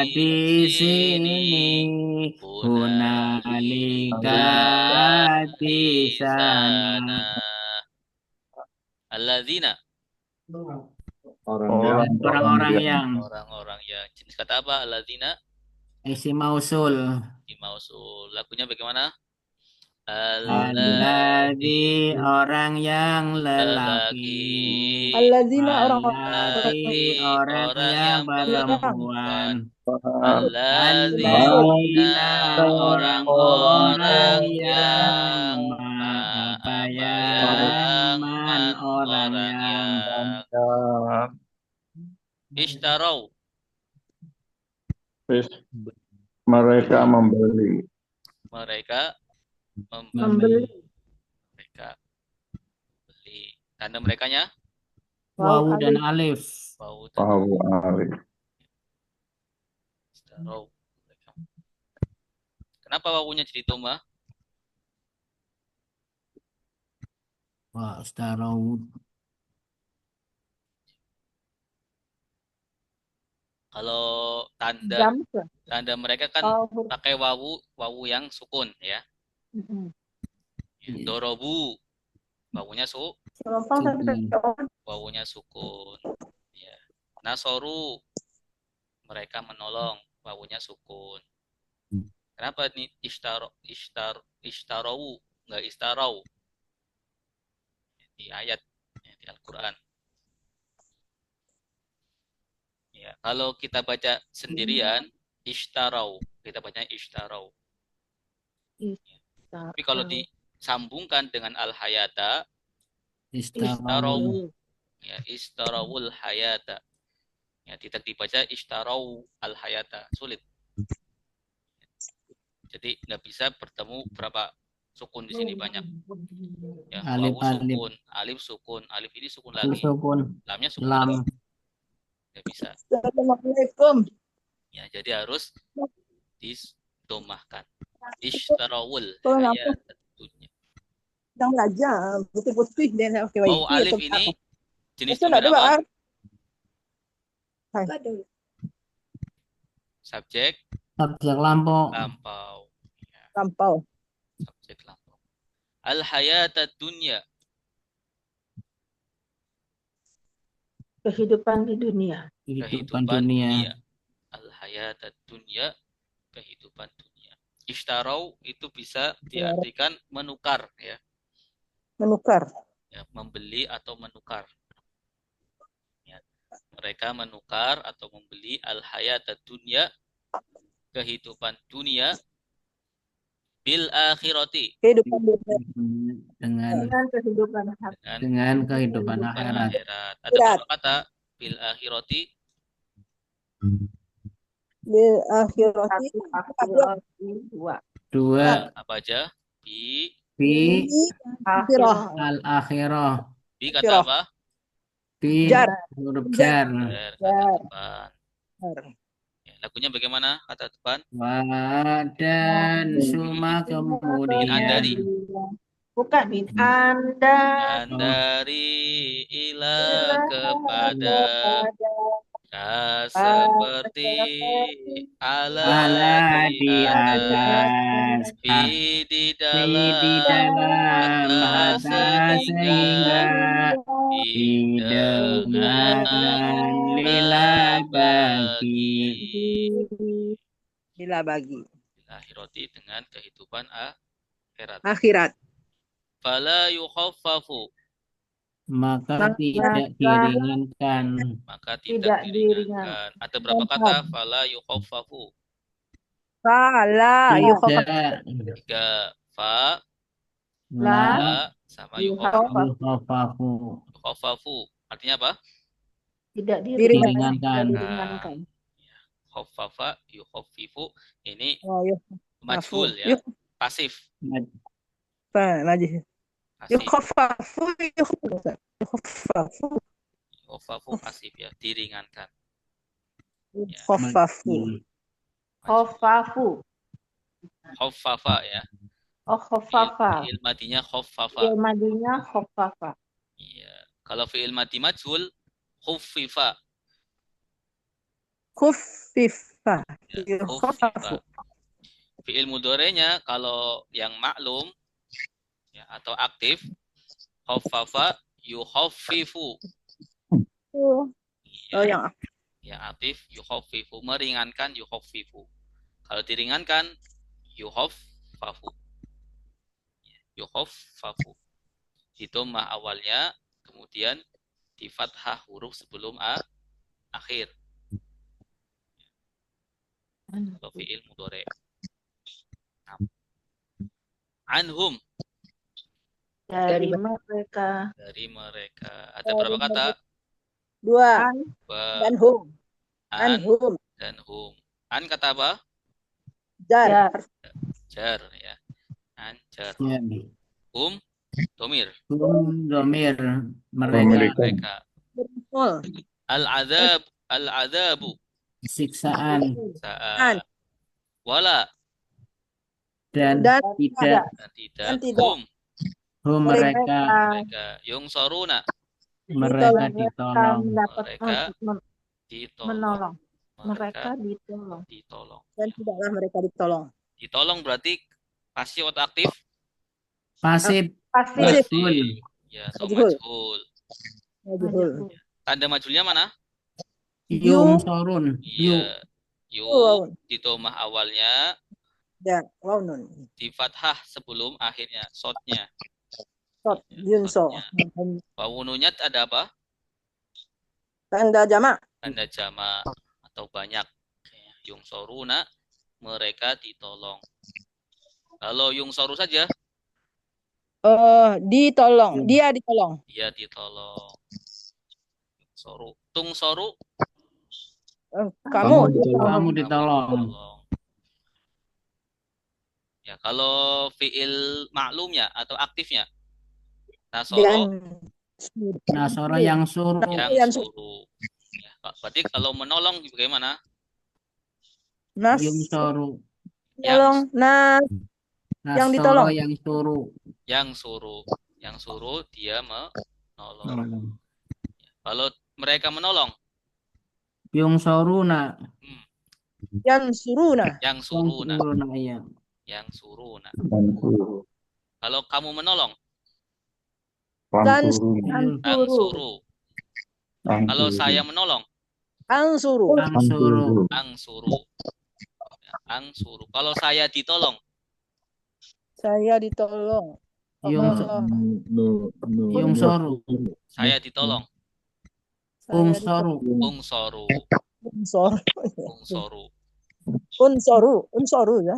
di di sini, sini, hunalika hunalika di di sana. sana. Alladzina, Orang yang Dan orang-orang yang orang-orang yang jenis kata apa? Alladzina isim mausul. di mausul. Lagunya bagaimana? Alladzi orang yang Lelaki. lelaki. Alladzina orang-orang Allati orang yang perempuan. Alladzina orang-orang yang yang apa yang man orang orang yang yang ishtarau mereka membeli. mereka Membeli. mereka beli. Tanda merekanya wawu dan alif. bau dan Tahu alif. ishtarau. Kenapa wawunya jadi dhamma? Wa istarau. Kalau tanda Jam ke? tanda mereka kan Oh, huruf. pakai wawu yang sukun ya. Mm-mm. Dorobu wawunya Selompong sampai Sukun. wawunya sukun. Ya. Nasoru mereka menolong wawunya sukun. Kenapa nih ishtarau nggak istarau di ayat ya, di Al-Quran? Ya, kalau kita baca sendirian ishtarau, kita bacanya ishtarau. Tapi kalau disambungkan dengan al-hayata, Istarau. ya istarawul hayata. Ya, tidak dibaca ishtarau al-hayata, sulit. Jadi nggak bisa bertemu berapa sukun di sini banyak. Ya, Alif, wawu sukun, alif sukun, alif ini sukun lagi, Sukun. lamnya sukun Lam. lagi. Nggak bisa. Assalamualaikum. Ya, jadi harus disdomahkan. Ishtarawul Kalau kenapa? hayata dunya. Sedang belajar putih-putih dia nak pakai Oh, wifi alif atau ini jenis Itu nak domir ada apa? Bang. Hai. Subjek Subjek lampau. lampau. Ya, Lampau. subjek lampau. Al-hayata dunya. Kehidupan di dunia. Kehidupan dunia. Al-hayata dunya, kehidupan dunia. Ishtarau itu bisa diartikan menukar ya. Menukar. Ya, membeli atau menukar. Ya, mereka menukar atau membeli al-hayata dunya, kehidupan dunia, bil akhirati, Kehidupan dunia. Dengan Dengan kehidupan hati. dengan kehidupan akhirat. akhirat. Ada berapa kata bil akhirati? Bil akhirati. Dua. Dua. Apa aja? Bi Fi Akhirah. al-akhirah. bi kata apa? Fi Jar. huruf jar. Kata depan. Jar. Ya, lagunya bagaimana kata depan? Dan suma kemudian Andari. Bukan min Anda. Dan dari ila kepada seperti ala di atas atas di di dalam dalam atas atas sehingga dengan lila bagi Bila bagi. akhirati dengan kehidupan akhirat. Akhirat. Fala yukhaffafu, maka tidak diringankan. maka Tidak tidak diringankan. Ada berapa kata fala yukhaffafu? Fala yukhafaf. Tidak 3. Fa la la sama yukhaffafu. Yukhaffafu artinya apa? Tidak diringankan. diringankan. Khaffafa yukhaffifu ini Oh, majhul ya, pasif. Najis. pasif. Yukhaffafu, yukhaffafu, Yukhaffafu pasif ya, diringankan. yukhaffafu. Khofafu. Khaffafa ya. Oh, khofafa. Fi'il madinya khaffafa. Fi'il madinya khofafa. Iya. Kalau fi'il madi majhul khuffifa. Khuffifa. Ya, Yukhaffafu. khuffifa. Fi'il mudhari'nya kalau yang maklum ya, atau aktif khaffafa yukhaffifu. Oh, yang Ya, aktif yukhaffifu, meringankan yukhaffifu. Kalau diringankan yukhaffafu. Yukhaffafu. Di dhammah awalnya, kemudian di fathah huruf sebelum akhir. Kalau fi'il mudhari'. Anhum, Dari mereka. dari mereka. Ada berapa kata? dua. Ba, Dan hum. an, Anhum. dan hum. An kata apa? Jar. Jar ya. An, jar. Ya. Domir. Domir mereka. Mereka. Oh, Al-adabu. Siksaan Saat. Wala. dan Dan tidak Dan Dan tidak. tidak. mereka Mereka. Yung soruna. mereka Mereka ditolong. mendapat Mereka men- Ditolong. menolong. Mereka Mereka ditolong. ditolong. dan tidaklah mereka ditolong. Ditolong berarti pasif atau aktif? Pasif Pasti majhul. Ya, atau Majhul. majhul. Majhul. Tanda majhulnya mana? Yung sorun. Iya. Yu Waw. di dhammah awalnya, Ya, waw nun. di fathah sebelum akhirnya, shotnya. Sot, yunso. Wawununya ada apa? Tanda jamak. Tanda jama atau banyak. Yung soruna, mereka ditolong. Kalau yung soru saja, Ditolong. Dia ditolong. dia ditolong. Yung soru. Tung soru, Kamu Kamu ditolong. ditolong. Ya, kalau fiil maklumnya atau aktifnya, nasoro dan Nasoro yang suruh. yang suruh. Ya, berarti kalau menolong bagaimana? nas Yung soru. tolong nas Yang Nasoro ditolong. yang suruh. Yang suruh dia menolong. Kalau mereka menolong, Yung soruna. yang suruna. yang suruna, Iya. yang suruna. Mansuru. Kalau kamu menolong, Dan Mansuru. ang suru. Kalau saya menolong, ansuru. Ang suruh. ang suru. Ya, ang suru. Kalau saya ditolong, Saya ditolong. Yung yung soru. saya ditolong. Ung soru. Ung soru, Unsor. ung soru. Unsoru ya.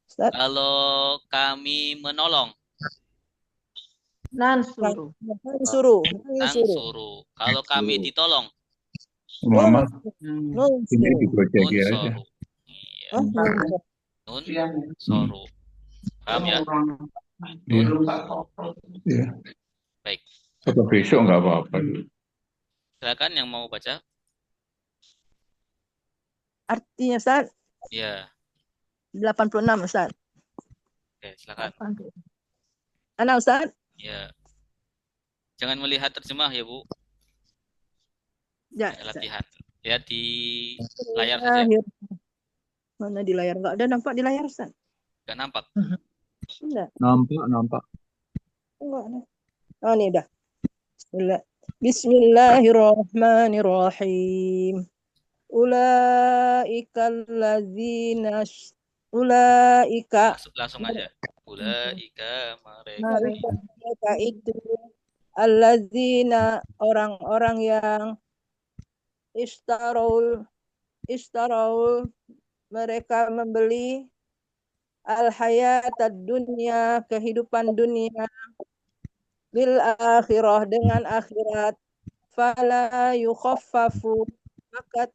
Ustaz. Kalau kami menolong, Nansuru. Ansuru. ang suru. Kalau kami ditolong, Mama, Nun ini suru. dibaca nun dia aja. soru. Iya, Oh, nun. nun soru. Paham ya? Iya. Iya. Baik. Atau besok nggak apa-apa. Silakan yang mau baca. Artinya Ustaz Ya, 86 Ustaz. oke, silakan. Anak Ustaz. Ya. Jangan melihat terjemah ya, Bu. Ya. Ya, latihan. Lihat di layar saja. Mana di layar? Enggak ada nampak di layar Ustaz. Nggak nampak. Enggak. Nampak. Enggak ada. Oh, ini udah. Bismillahirrahmanirrahim. Ulaika Langsung aja. Ulaika mereka. mereka itu allazina orang-orang yang istarau mereka membeli al-hayatad dunya kehidupan dunia bil akhirah dengan akhirat fala yukhaffafu maka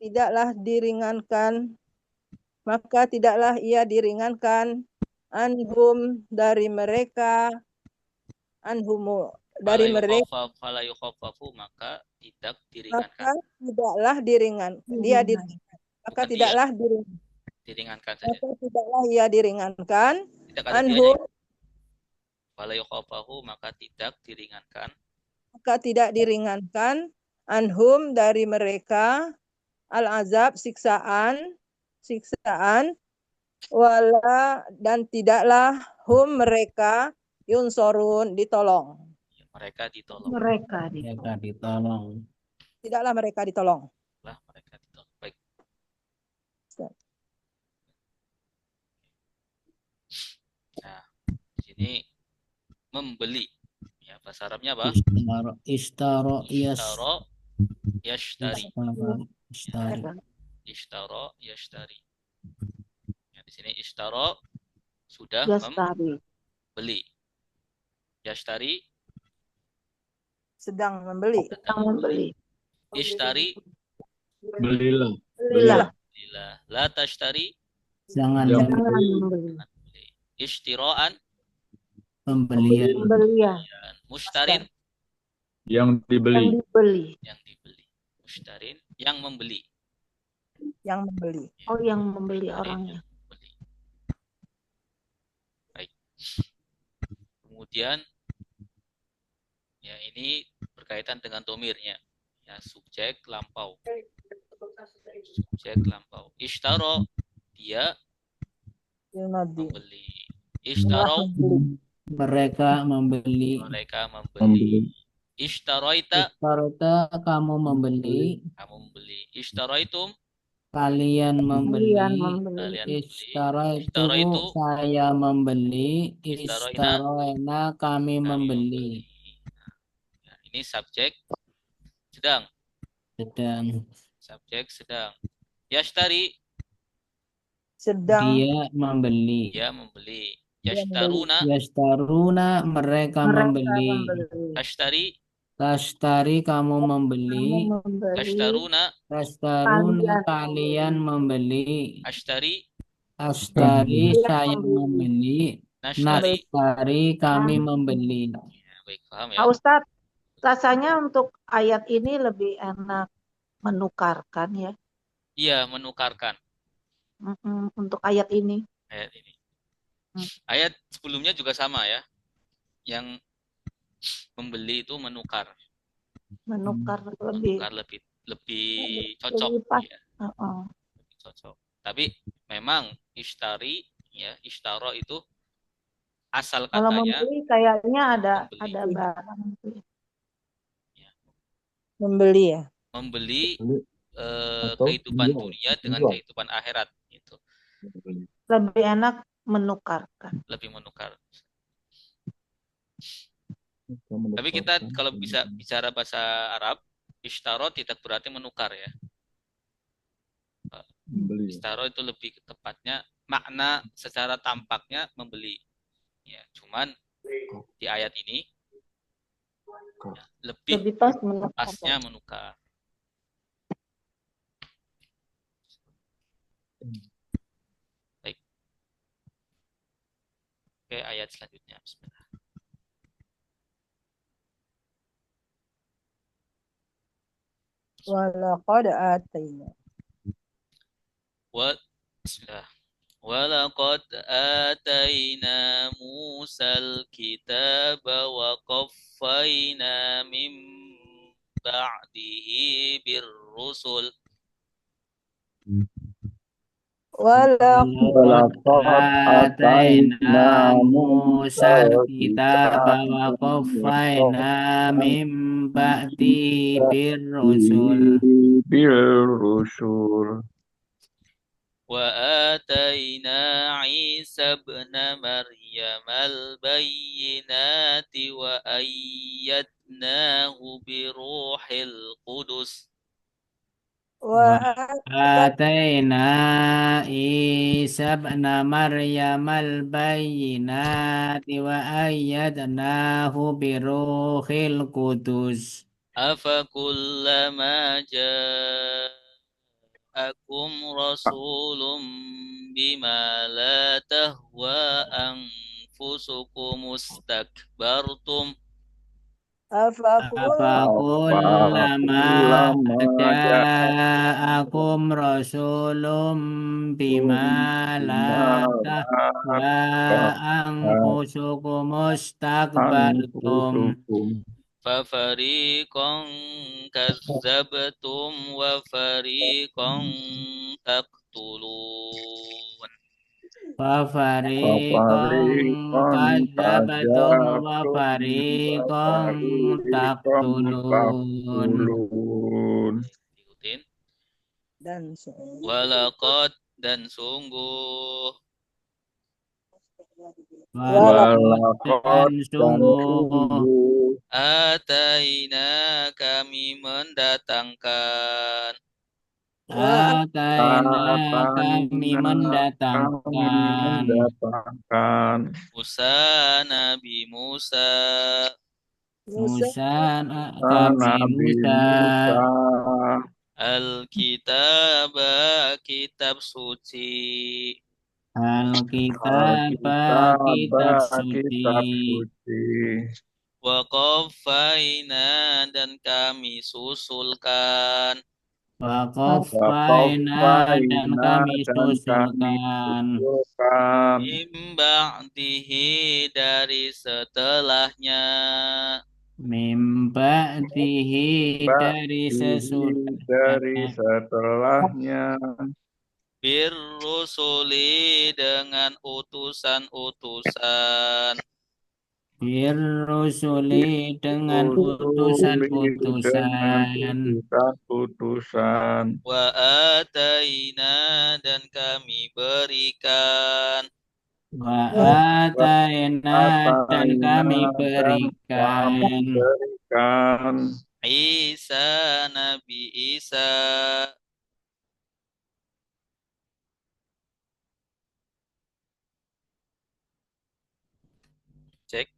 tidaklah ia diringankan anhum dari mereka anhumu dari mereka, fala yukhaffafu maka tidak diringankan. maka tidaklah diringankan. Dia diringankan. Maka Bukan dia, tidaklah diringankan. diringankan saja. Maka tidaklah ia diringankan. Tidak ada dianya. Anhum, Fala yukhaffafu maka tidak diringankan. maka tidak diringankan. Anhum dari mereka. Al-azab, siksaan. Wala dan tidaklah hum mereka yunsorun ditolong. Mereka ditolong. Mereka Mereka ditolong. Tidaklah mereka ditolong. Lah, mereka ditolong. Baik. Nah, di sini membeli. Ya, bahasa Arabnya apa? Ishtaro Ishtaro yashtari. Ishtari. Ishtaro yashtari. Ya, di sini ishtaro sudah Yastari. membeli. Yashtari Sedang membeli. Sedang membeli. ishtari Belilah. Belilah. lillah. La tashtari Jangan Yang Jangan membeli. membeli. ishtiraan Pembelian. Pembelian. dan mushtarin yang Yang dibeli. dibeli. yang dibeli. Mushtarin yang membeli. Yang membeli. Oh, yang membeli Mushtarin orangnya. yang membeli. Baik. Kemudian ya ini berkaitan dengan domirnya. Ya, subjek lampau. Subjek lampau. Ishtaro dia Yunadi. membeli. Ishtaro Mereka membeli. mereka membeli. Membeli. Ishtaroita Istarota kamu membeli. kamu membeli. Ishtaraitum Kalian membeli. Kalian membeli. kalian membeli. Istaraitu Ishtaraitu saya membeli. Istaroina Istaroena kami kami membeli. Ya, ini subjek sedang. Sedang Subjek sedang. Yashtari Sedang dia membeli. dia membeli. Dia Yashtaruna Yastaruna mereka Mereka membeli. membeli. tashtari Tashtari kamu membeli. Kamu membeli. Yashtaruna Tastaruna Kalian kalian membeli. ashtari Astari Dia saya membeli. membeli. nashtari. Nastari kami membeli. Ya, baik, paham ya. Pak Ustadz, rasanya untuk ayat ini lebih enak menukarkan ya. Iya, menukarkan Untuk ayat ini. ayat ini. Hmm. Ayat sebelumnya juga sama ya. Yang membeli itu menukar. Menukar lebih. Menukar lebih cocok Lebih pas. ya. Heeh. Lebih cocok. Tapi memang ishtari ya, ishtaro itu asal Kalau katanya membeli kayaknya ada membeli. barang gitu ya. Ya, membeli ya. membeli Atau kehidupan jual. dunia dengan Jual. kehidupan akhirat gitu. Lebih enak menukarkan. Lebih menukar. Kamu Tapi kita dapatkan. kalau bisa bicara bahasa Arab, ishtaro tidak berarti menukar ya. Membeli. Ishtaro itu lebih tepatnya makna secara tampaknya membeli. Ya, cuman di ayat ini ya, lebih Lebih pas menukar. pasnya menukar. Baik. Oke, ayat selanjutnya. Bismillah. Walaqad atayna. Bismillah. ولقد آتينا موسى الكتاب وقفينا من بعده بالرسل Walaqad Ataina Musa kitaba wa qaffayna min ba'di birrusul. بالرسل وآتينا عيسى ابن مريم البينات وأيدناه بروح القدس Ataina Isa ibn Maryam al-bayyinati wa ayyadnahu biruhil qudus. أفكلما جاءكم رسول بما لا تهوى anfusukum mustakbartum Afakullama Afakullama ja'akum rasulun bima la tahwa anfusukum mustakbartum anfusukum fafariqan kazzabtum wa fariqan taqtulun. Fafariqan Fafariqan kadzabtum wa kadzabtum fariqan Fafariqan taqtulun. taqtulun Ikutin. Dan Walaqad dan sungguh Walaqad Dan dan sungguh sungguh ataina kami mendatangkan Ataina kami kami mendatangkan mendatangkan Musa Nabi Musa Musa kami Nabi Musa Musa Alkitab kitab suci Alkitab kitab kitab suci suci wa qaffayna dan kami susulkan wa qaffayna dan kami susulkan min ba'dihi dari setelahnya min ba'dihi dari dari sesudahnya setelahnya birrusuli dengan utusan-utusan birrusuli dengan dengan utusan-utusan putusan wa ataina dan kami berikan wa ataina dan kami berikan Isa Nabi Isa cek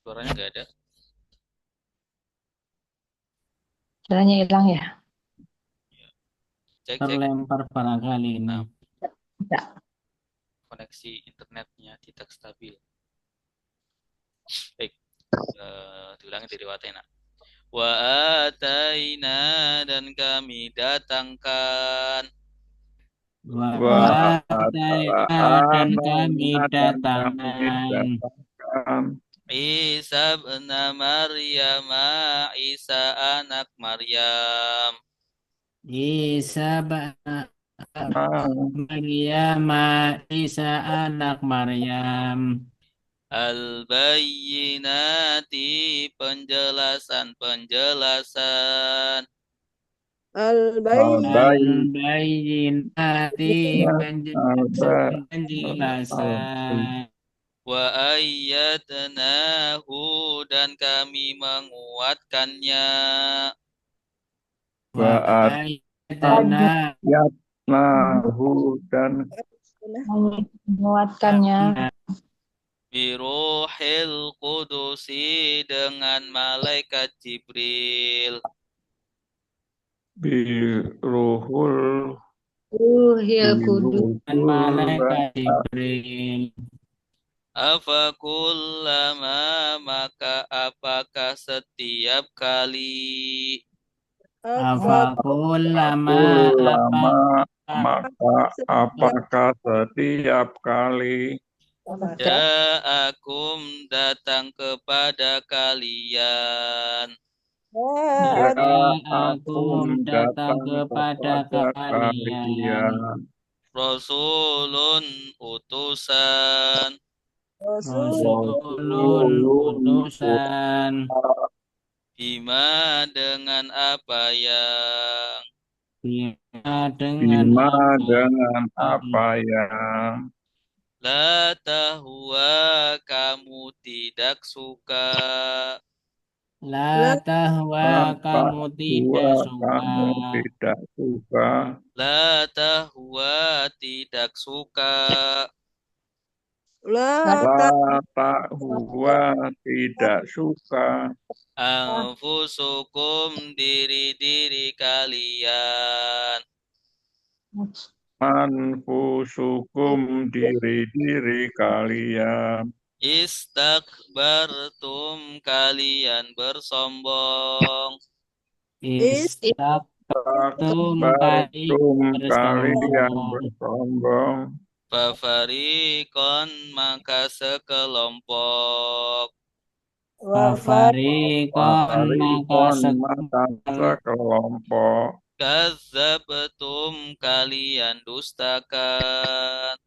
suaranya nggak ada Caranya hilang ya? cek terlempar barangkali ini. koneksi internetnya tidak stabil. Baik, diulangi dari Watena. Wa ataina dan kami datangkan Wa ataina dan kami datangkan Isa bin Maryam, Isa anak Maryam. Isa Maryam, Isa anak Maryam. Al-bayyinati penjelasan-penjelasan. Al-bayyinati penjelasan. Wa ayyadnahu dan kami menguatkannya. Wa ayyadnahu dan Menguatkannya Biruhil Qudusi dengan malaikat Jibril. biruhul Ruhil Kudus dan malaikat Jibril. Afakullama maka apakah setiap kali Afakullama maka apakah setiap kali ja'akum datang kepada kalian Ja'akum datang kepada kalian Rasulun utusan Rasulun utusan bima dengan apa yang bima dengan apa yang la tahwa kamu tidak suka la tahwa kamu tidak suka la tahwa tidak suka La La tahwa tidak suka. Anfusukum diri-diri kalian. Anfusukum diri-diri kalian. Istakbartum kalian bersombong. Istakbartum Takbartum kalian bersombong. bersombong. Fafarikon maka sekelompok. Wafarikon maka Farikon maka sekelompok. Kadzabtum kalian dustakan.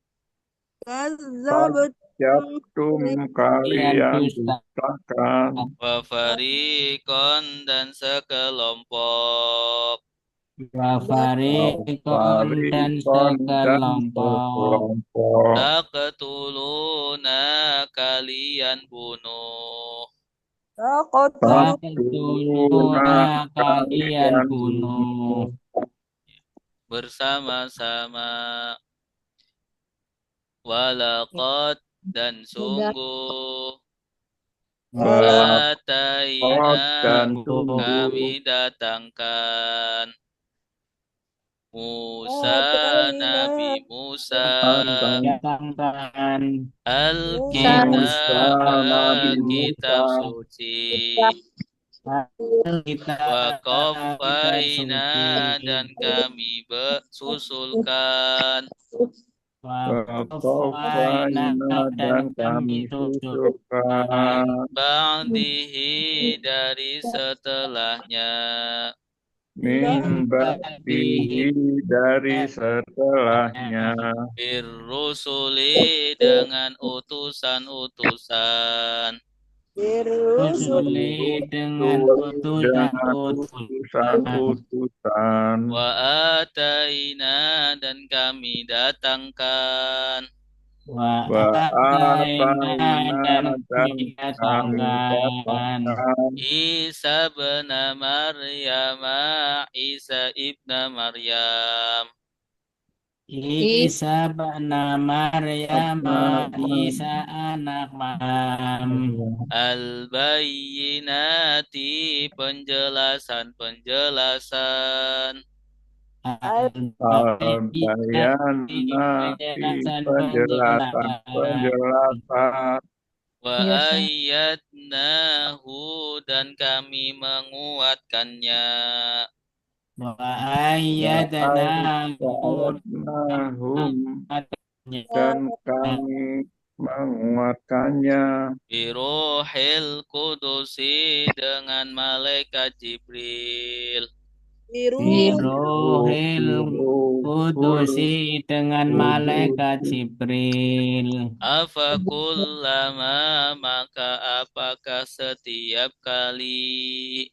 Jabtum kalian dustakan. Wafarikon dan sekelompok. Wafarikon dan sekelompok. Taqtuluna kalian bunuh. Taqtuluna kalian bunuh. Bersama-sama. Walaqad dan sungguh. Ataina kami datangkan. Musa, Nabi Musa, Datangkan Kitab suci. Wa qafaina dan kami susulkan. Dan kami susulkan. Ba'dihi dari setelahnya. Min ba'dihi dari setelahnya. Birrusuli dengan utusan-utusan. Rusuli dengan utusan-utusan. Wa ataina dan kami datangkan. Wa ataina dan kami datangkan. Isa bin Maryam, Isa ibn Maryam. Isa bin Maryam, Isa anak Maryam. Al-bayyinati penjelasan-penjelasan. Al-bayanati penjelasan-penjelasan. Wa ayyadnahu dan kami menguatkannya. Wa ayyadnahu dan kami menguatkannya. Biruhil kudusi dengan malaikat Jibril. Biruhil kudusi dengan malaikat Jibril. Afakullama maka apakah setiap kali.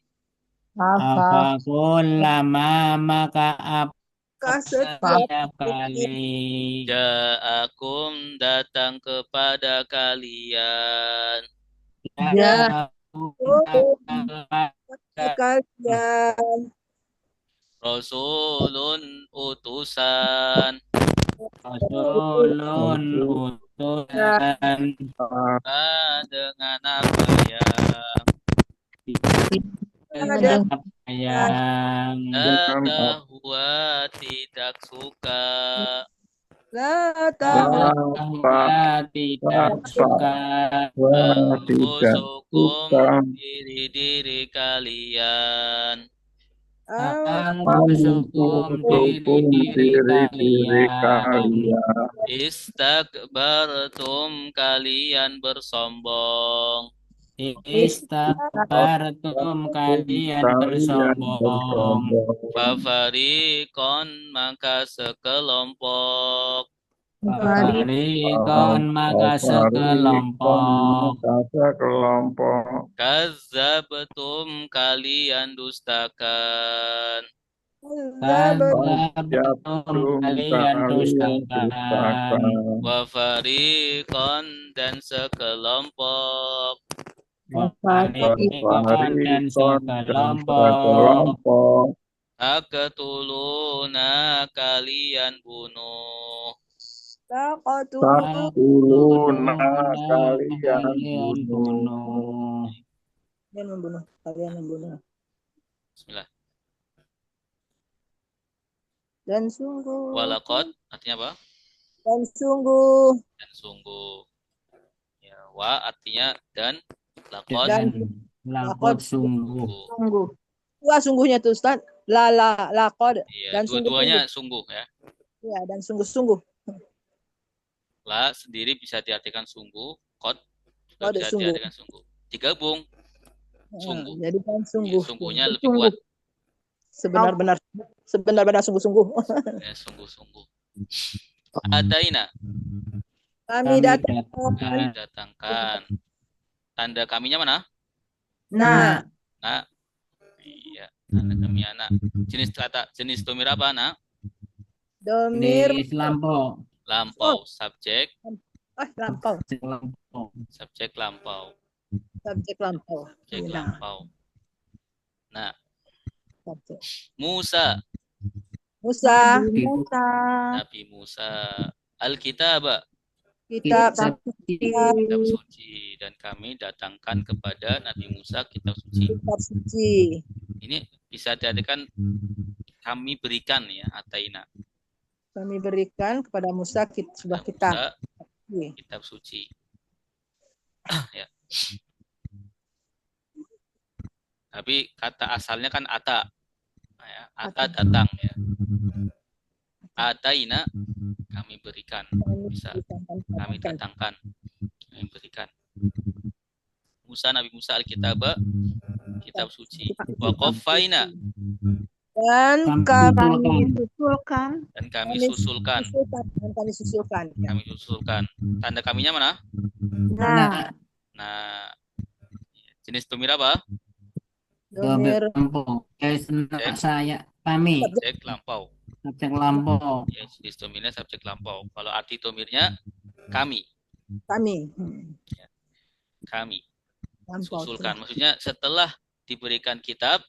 Afakullama maka apakah setiap kali. Ja'akum datang kepada kalian. Rasulun utusan. Rasulun utusan. Dengan apa yang tahwa tidak suka. Tidak suka. Anfusukum diri-diri kalian. Anfusukum diri-diri kalian. Istakbartum kalian bersombong. Istakbartum kalian bersombong. Fafarikon maka sekelompok. Fafarikon maka sekelompok. Kadzabtum kalian dustakan. Kadzabtum kalian dustakan. Wafarikon dan sekelompok. Wafarikon dan sekelompok. Taqtuluna kalian bunuh. Taqatulu Takuluna kalian kalian bunuh. bunuh. kalian membunuh. Kalian membunuh. Bismillah. Dan sungguh. Walakot artinya apa? Dan sungguh. Dan sungguh. Ya, wa artinya dan, lakot Dan Lakot sungguh. sungguh. Sungguh. Dua sungguhnya tuh Ustaz. Laqad. Iya, Dan dua-duanya sungguh ya. Ya, dan sungguh-sungguh. La sendiri bisa diartikan sungguh, kot juga Qad bisa sungguh. diartikan sungguh. Digabung sungguh. Jadi kan Ya, sungguh. sungguhnya lebih Sungguh. kuat. Sebenar-benar sungguh-sungguh. Ya, sungguh-sungguh. Ataina, Kami datang. kami datangkan. Tanda kaminya mana? Nah, Nah, iya, tanda kaminya nak. Jenis domir apa nak? Domir. Di lampau. Lampau, subjek, Lampau. Lampau. subjek lampau, Subjek lampau. subjek Nah, lampau. Nah, subjek. Musa, Musa. Musa. Nabi Musa, Alkitab, Kitab kitab suci, dan kami datangkan kepada Nabi Musa kitab suci. kitab suci. Ini bisa diartikan kami berikan ya, ataina. Kami berikan kepada Musa sebuah kitab. Musa, kitab suci. Ya. Tapi kata asalnya kan ata. Nah, ya, ata datang ya. Ataina kami berikan, bisa kami datangkan, kami berikan. Nabi Musa Alkitab, kitab suci. Wa qafaina, Dan Kami susulkan. dan kami susulkan. Kami susulkan. Ya. Kami susulkan. Tanda kaminya mana? Nah, Nah, jenis domir apa? Domir. Lampau. Saya. Kami. Subjek lampau. Subjek lampau. Ya, jenis domirnya subjek lampau. Kalau arti domirnya kami. Kami. Kami Lampau. susulkan. Maksudnya setelah diberikan kitab,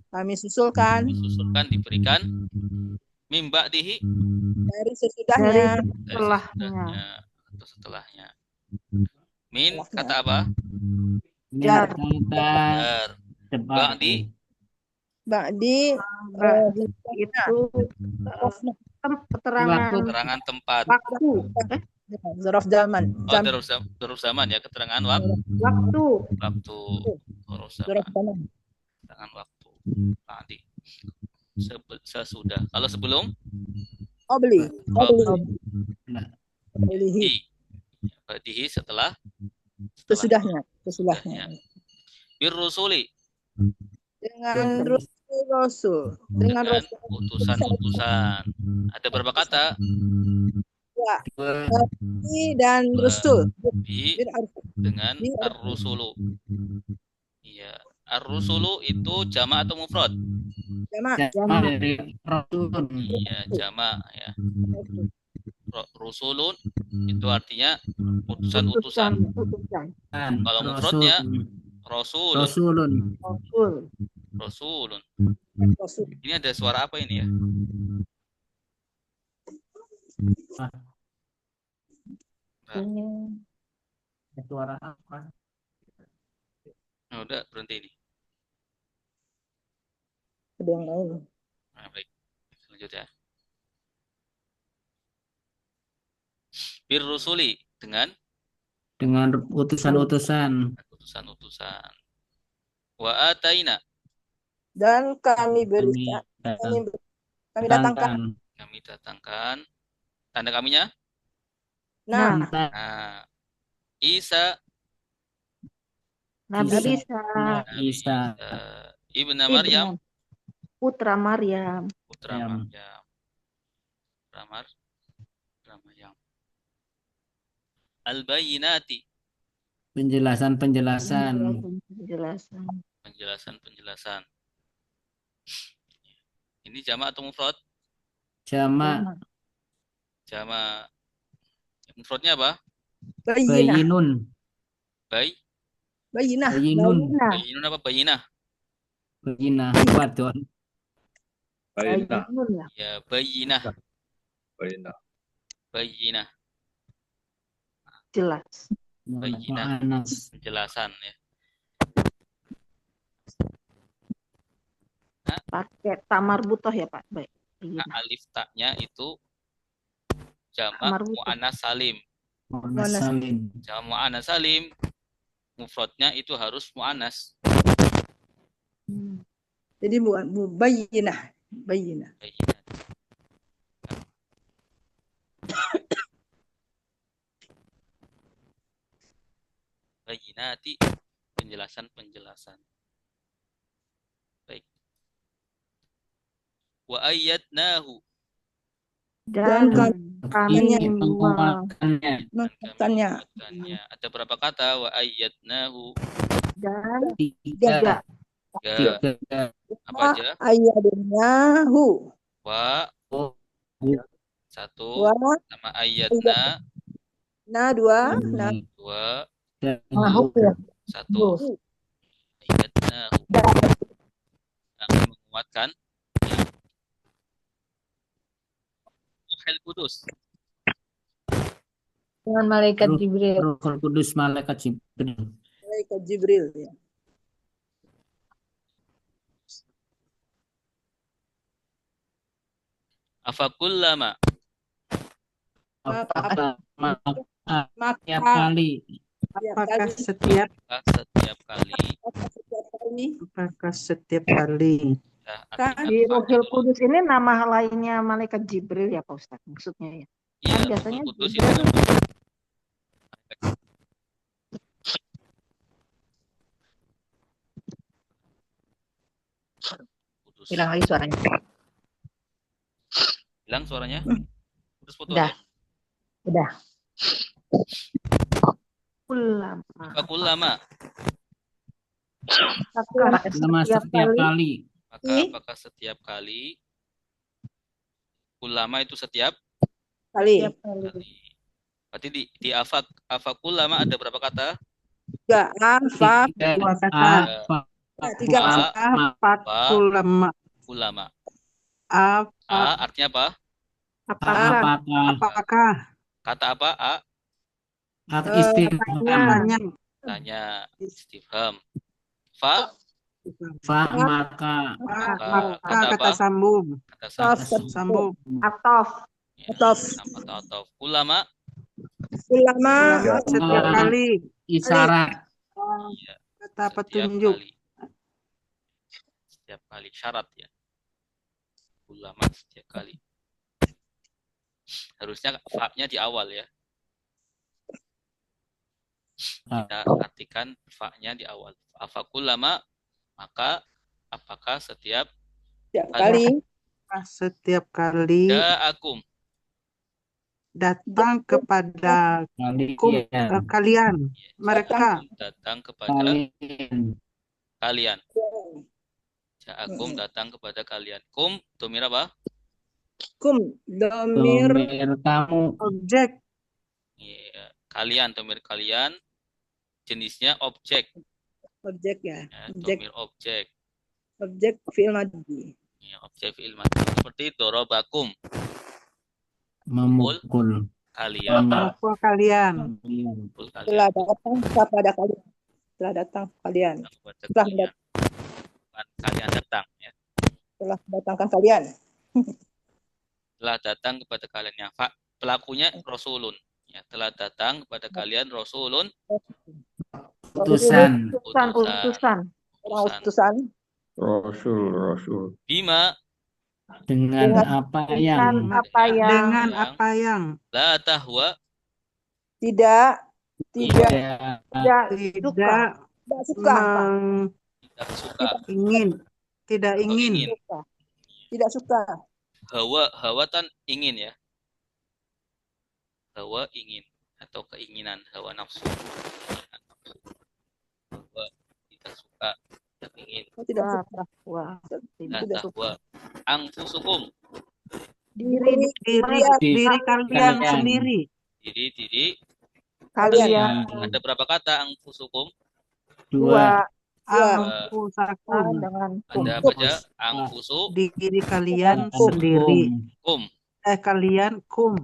Kami susulkan disusulkan, diberikan mimba dihi dari sesudahnya. sesudahnya atau setelahnya. Min kata apa? Jar. Dar. Ba'di Ba'di Itu keterangan keterangan tempat. waktu. Zaraf zaman. Oh, daruf zaman ya, keterangan waktu. Waktu. Waktu. Daruf Zaraf zaman. zaman. Keterangan waktu. Ba'di. Sesudah. Kalau sebelum Qabli. Ba'dihi. Ba'dihi setelah. Sesudahnya. Bir rusuli. Dengan Rasul. Dengan Rasul. Utusan-utusan. Ada berapa kata? Ya. Dan Rasul. Bi dengan ar-rusulu. Iya. Ar-rusulu itu jamak atau mufrad? Jamak. Dari Rasul. Iya, jamak ya. Rusulun itu artinya utusan-utusan. Kalau mufradnya rasulun. Rasulun. Rasul. Rasulun. Ini ada suara apa ini ya? Suara apa? Oh, udah berhenti ini. Ada yang lain. Nah, baik. Selanjutnya. Bir rusuli dengan utusan-utusan. utusan-utusan. Wa ataina Dan kami berikan. Kami datangkan. kami datangkan. Tanda kaminya? Nah. Nah, Isa Nabi Isa. Ibnu Maryam, Putra Maryam. putra Maryam. Maryam. Putra Maryam. Al-Bayyinati, Penjelasan. penjelasan. Ini jamak atau mufrad? Jamak. Jamak. Mufradnya apa? Bayinun. Bayinah. Bayyinun apa bayyinah? Bayinah. Wadon. Baina. Ya, bayyinah. Baina. Bayyinah. jelas. Bayyinah. Mu'annas. Penjelasan ya. Pakai tamar butoh ya Pak. Baik. Nah, alif taknya itu jamak Tamar butoh. mu'annas salim. Mu'annas salim. Jamak mu'annas salim, mufradnya itu harus mu'annas. Jadi bayyinah. Bayyinah. Bayyinah. Bayyinati, penjelasan-penjelasan. Baik. Wa ayyadnahu, Dan Dan kami menguatkannya. menguatkannya. Ada berapa kata wa ayyadnahu? dan Tiga. Tiga. Apa aja? Ayyadnahu. Wa Oh, satu, Wa sama ayyadna dua. dua, dan satu. Ayyadnahu. Nah, menguatkan. Ruhul Kudus. dengan malaikat Ruh- Jibril. Ruhul Kudus malaikat Jibril. Malaikat Jibril. Ya. Afakullama. Apakah setiap Maka kali Apakah setiap Setiap kali. apakah setiap kali Ya, Kan artinya Di Ruhul fa'il. Kudus ini nama lainnya malaikat Jibril ya Pak Ustadz maksudnya ya. Iya, Kan Ruhul biasanya Kudus itu Jibril Kudus. hilang lagi suaranya. Hilang suaranya? Putus-putus. Udah. Udah. Ulama. Afakullama. Apakah selama setiap setiap kali kali Maka apakah setiap kali? Ulama itu setiap kali. kali. Berarti di afakullama ada berapa kata? Tiga. Afa. tiga dua kata Tiga. ulama Ulama. apa Artinya apa? apakah apakah Kata apa? atau istifham namanya Tanya istifham. Fa maka maka kata kata apa? sambung Kata sambung atof Ya, Atof. tanpa atau ulama. Ulama. setiap kali isyarat Iya, kata setiap petunjuk kali. Setiap kali syarat ya. Ulama setiap kali. Harusnya fa-nya di awal ya. Kita artikan fa-nya di awal. Afakullama, maka apakah setiap Tiap kali. setiap kali ja'akum datang kepada kalian mereka datang kepada kalian kalian. Ja'akum datang kepada kalian. Kum domir apa? Kum. Domir. domir kamu objek Iya, kalian domir kalian. Jenisnya objek. Objek ya. Ya, Objek. domir objek. Objek fi'il madhi. Ya, objek fi'il madhi. Seperti dorobakum memukul kalian. memukul kalian Memukul kalian. Telah datang kepada kalian. Telah datang kalian. Datang kepada Telah kalian. Bukan kalian datang ya. Telah datangkan kalian. Telah datang kepada kalian yang pelakunya rasulun. Ya, telah datang kepada kalian rasulun utusan utusan Orang utusan. Rasul. bima dengan apa yang dengan apa yang la tahwa Tidak. Tidak. tidak tidak Suka. tidak suka. tidak ingin Tidak suka. Hawa tan ingin ya. Hawa ingin atau keinginan, hawa nafsu. Hawa tidak suka, tidak ingin. Tidak suka. wah La Tidak suka. tahwa anfusukum diri diri kalian Kalian. sendiri diri Kalian. ada berapa kata anfusukum? dua anfusakum dengan Ada apa aja? Anfusu diri kalian sendiri kum. kalian kum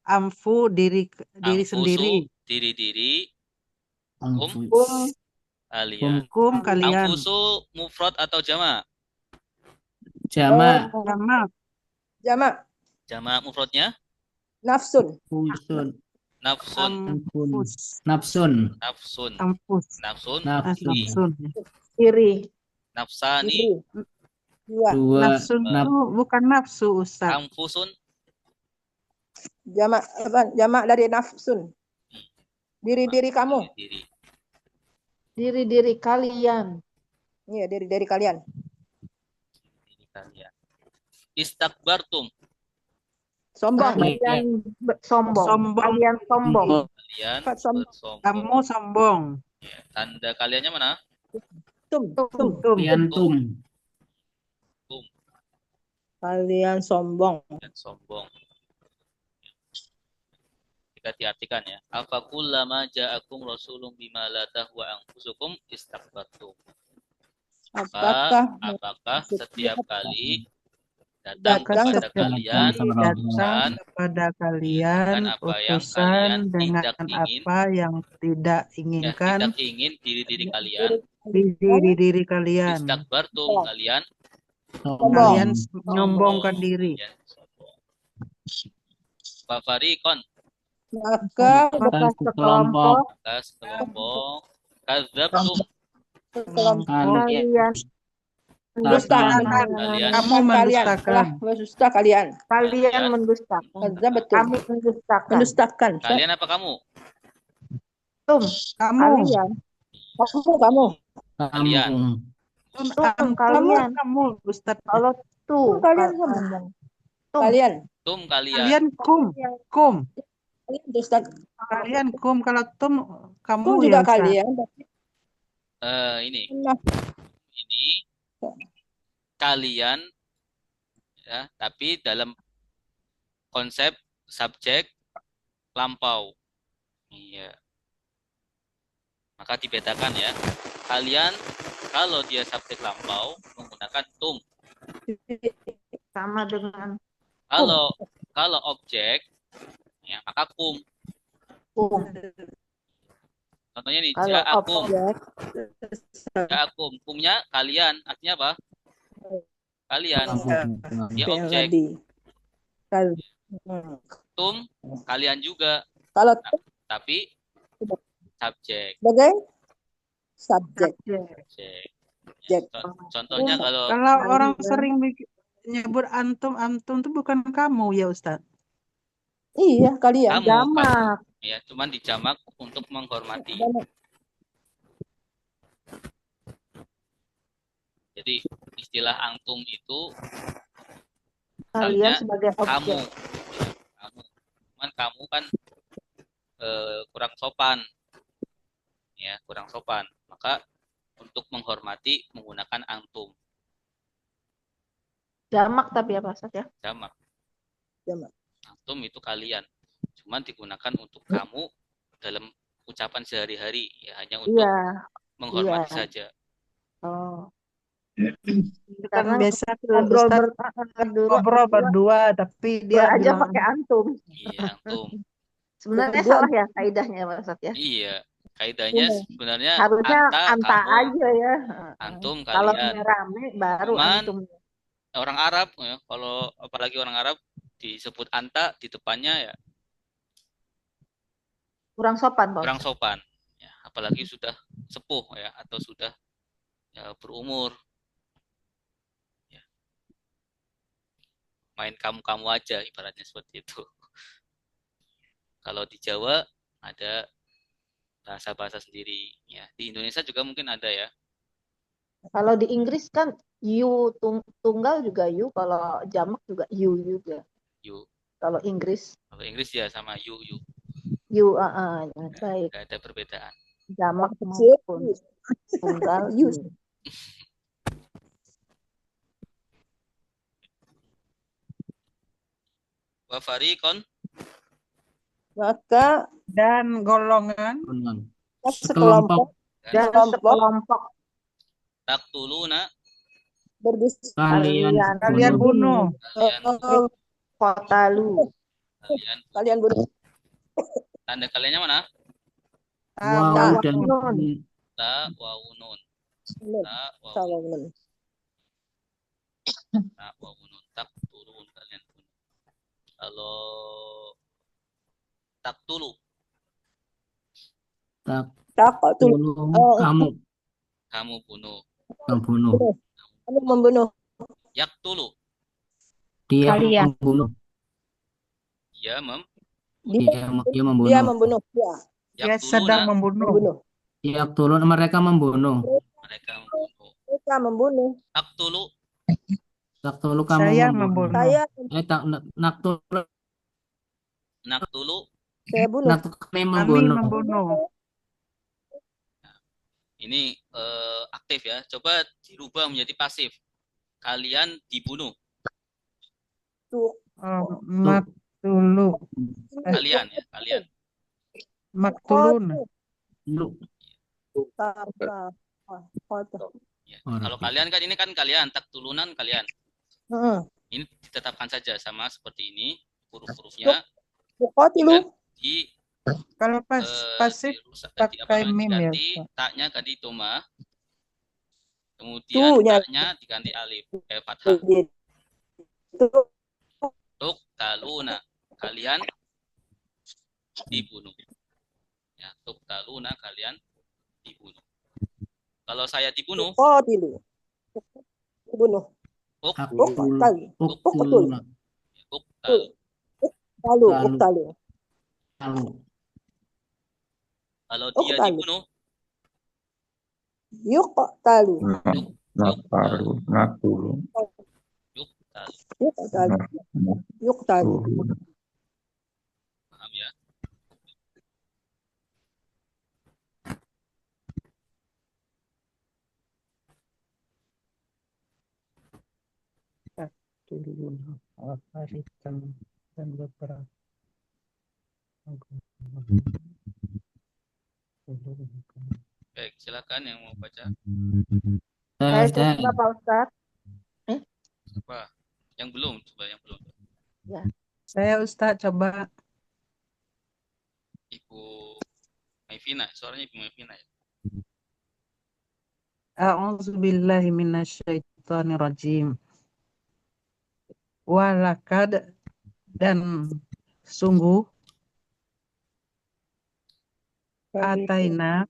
amfu diri Anfusu sendiri diri-diri Anfus. kalian. Kum kalian. Anfusu mufrad atau jamak? Jamak. Jamak. Jamak. Jamak mufradnya Nafsun. Fusun. nafsun. Ampus. Nafsun. Nafsun. Ampus. Nafsun. Nafsun. Nafsun. Diri. Nafsani. Dua. Dua. Nafsun Naf. itu bukan nafsu, Ustaz. Anfusun. Jamak apa? Jamak dari nafsun. Diri-diri kamu. Diri. Diri-diri kalian. Iya, diri-diri kalian. Diri kalian. Istakbartum. Sombong. Kalian sombong. Sombong. Kalian sombong. Kalian Sifat sombong. bersombong. Kamu sombong. Ya, tanda kaliannya mana? Tum. Tum. Yantum. Kalian sombong. Dan sombong. Jika diartikan ya. Afakullama ja'akum rasulun bima la tahwa anfusukum istakbartum. Apakah setiap kali datang kepada kalian Datang kepada kalian apa yang utusan kalian dengan tidak ingin, apa yang tidak ya, inginkan tidak ingin diri-diri kalian, di diri kalian. istakbartum kalian, Kalian menyombongkan diri. ya, sombong. Wa fariqon, Maka Maka sekelompok maka sekelompok kadzabtum kalian mendustakan. kalian Kamu mendustakan. Mendusta kalian. kalian mendustakan. Kadzab betul. Kamu mendustakan. Mendustakan. kalian apa kamu? Tum, Kamu. kalian. Kamu. Kalian. Tum, kalian. Kamu, Ustaz. Kalau tuh Kalian ngomong. Kalian. Tum kalian. Kalian kum. Kum. Kalian mendustakan. Kalian kum. Kalau tum, kamu Tum juga ya, Ustaz. kalian. Ini Nah, kalian, ya, tapi dalam konsep subjek lampau. Iya. Maka dibedakan ya. Kalian kalau dia subjek lampau menggunakan tum. Sama dengan Kalau objek ya maka kum. kum. Contohnya nih Kalau ja'akum. objek Ja'akum. Kumnya kalian. Artinya apa? Kalian. Dia objek. Tum kalian juga. Kalau Tapi subjek. sebagai subjek. Objek. Objek. Contohnya kalau Kalau orang sering nyebut antum itu bukan kamu ya, Ustaz. Iya, kalian. kamu, jamak. ya, cuman dijamak untuk menghormati. Jadi istilah antum itu Kalian Misalnya, sebagai kamu, objek. ya, kamu. Cuman kamu kan kurang sopan, ya kurang sopan. Maka untuk menghormati menggunakan antum, Jamak tapi apa Ustaz ya? jamak. Jamak. Antum itu kalian, cuman digunakan untuk kamu dalam ucapan sehari-hari, ya hanya untuk Iya. menghormati iya. saja. Oh. Kan Karena biasa ngobrol Ustaz ngobrol berdua tapi dia aja bilang pakai antum. Iya antum. Sebenarnya Berdua. salah ya kaidahnya Pak Ustaz ya. Iya, kaidahnya Iya. sebenarnya Harusnya anta kamu, aja ya. antum Kalau kalian. rame baru Cuman, antum. Orang Arab, ya, kalau apalagi orang Arab disebut anta di depannya ya Kurang sopan Pak. kurang sopan. Ya, apalagi sudah sepuh ya atau sudah ya, berumur. Ya. Main kamu-kamu aja ibaratnya seperti itu. Kalau di Jawa ada bahasa-bahasa sendiri. Ya, di Indonesia juga mungkin ada ya. Kalau di Inggris kan you tunggal juga you, kalau jamak juga you juga. You. Kalau Inggris Kalau Inggris ya sama you. you baik. Gak ada perbedaan. Jamak Kecil. maupun tunggal You. you. Wa fariqon Maka dan golongan sekelompok Dan Kelompok. sekelompok taqtuluna berdusta. kalian bunuh. kotalu. kalian Kalian berdusta. tanda kaliannya mana? Wawu dan Nun. Ta wawu nun. Nun. Ta wawu Tawawun. ta wawu nun. Tak turun kalian bunuh. Kalau tak tulu tak Taqtul. tulu Oh, kamu bunuh. membunuh. bunuh. Kamu membunuh. Yak tulu Dia Kalian. membunuh. dia mem. Dia Dia membunuh. dia membunuh. Ya, Dia Yak sedang tuluna membunuh. membunuh. Dia turun mereka membunuh. mereka membunuh. Mereka membunuh. Tak tulu Tak tulu kamu Saya membunuh. membunuh. Saya Tak nak tulu nak tulu saya bunuh. nak kami Kami membunuh. membunuh. ini aktif ya. Coba dirubah menjadi pasif. Kalian dibunuh. Maktulu. Kalian ya, kalian. Maktulun. Lu. Ya. Kalau kalian kan ini kan kalian, tak tulunan kalian. Ini ditetapkan saja sama seperti ini huruf-hurufnya. Yuqatilu. Di Kalau pasif dirusak, pakai mim ya. diganti taknya ganti doma. Kemudian Tu-nya. taknya diganti alif, fathah. Itu Tuk taluna, kalian dibunuh. Ya, tuk taluna, kalian dibunuh. Kalau saya dibunuh, yuqatilu. Bunuh. Uktulu. Uqtal. Uktulu. uktal. Talu. Talu. Uqtalu. Talu. Kalau dia Uktalu. dibunuh, Yuqtalu. Natalu. Natulu. yuktal. Yuqtalu. Yuqtalu. Paham ya? Dan beberapa. Baik, silakan yang mau baca. Saya coba Pak Ustadz. Siapa? Yang belum, coba yang belum. Saya Ustadz coba. Ibu Maivina, suaranya Ibu Maivina ya. A'udzubillahi minasyaitonirrajim. Walakad dan sungguh ataina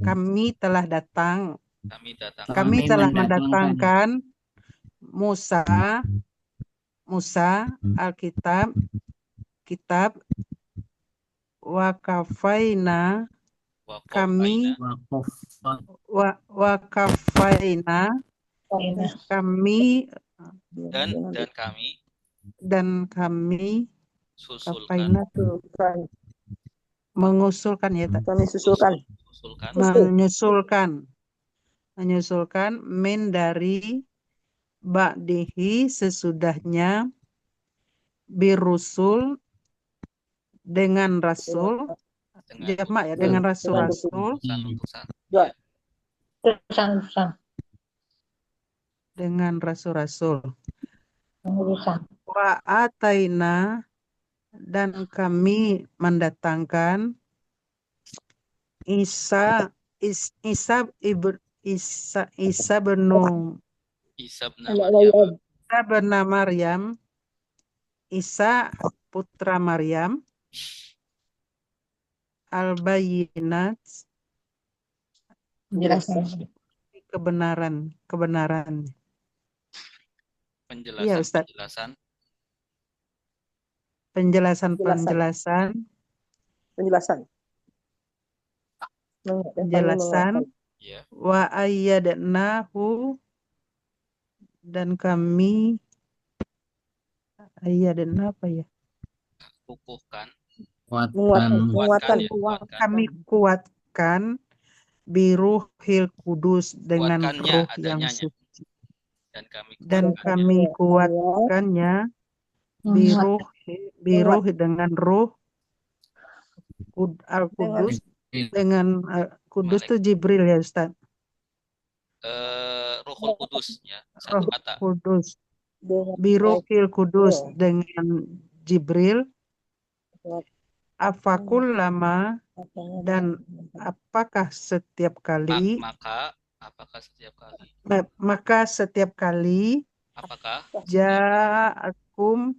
kami telah datang, kami telah mendatangkan Musa Alkitab, kitab wakafaina kami wakafaina kami dan kami susulkan. Mengusulkan ya tak? Menyusulkan min dari ba'dihi sesudahnya birusul dengan rasul jamak ya, dengan rasul-rasul dengan rasul-rasul wa ataina dan kami mendatangkan Isa bin Maryam, Isa putra Maryam, al-bayyinat kebenaran. Iya, Ustaz. Penjelasan. Wa ayyadnahu dan kami apa ya? Kami kuatkan biruhil kudus dengan roh yang suci. Dan kami kuatkannya biruh dengan roh al-kudus dengan kudus itu Jibril ya Ustaz. Rohul Kudus ya, satu kata. Kudus. Biruhil kudus dengan Jibril, afakul lama, dan apakah setiap kali, apakah setiap kali maka setiap kali apakah ja'akum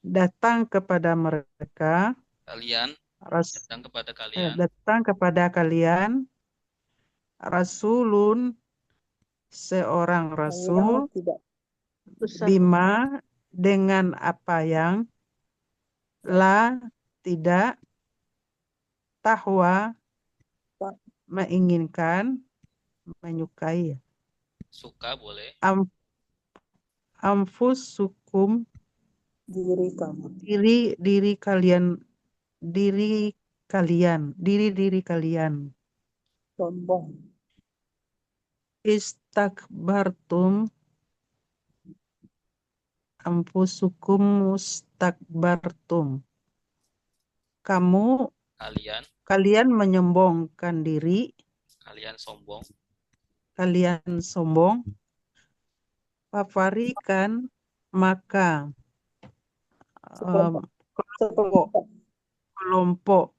datang kepada mereka, kalian ras- datang kepada kalian datang kepada kalian rasulun, seorang rasul, tidak bima, dengan apa yang la, tidak, tahwa, menginginkan, menyukai, suka boleh Am- anfusukum, diri kamu. diri kalian, diri kalian, Sombong. istakbartum, anfusukum mustakbartum, kalian menyombongkan diri, kalian sombong fafarikan, maka kelompok,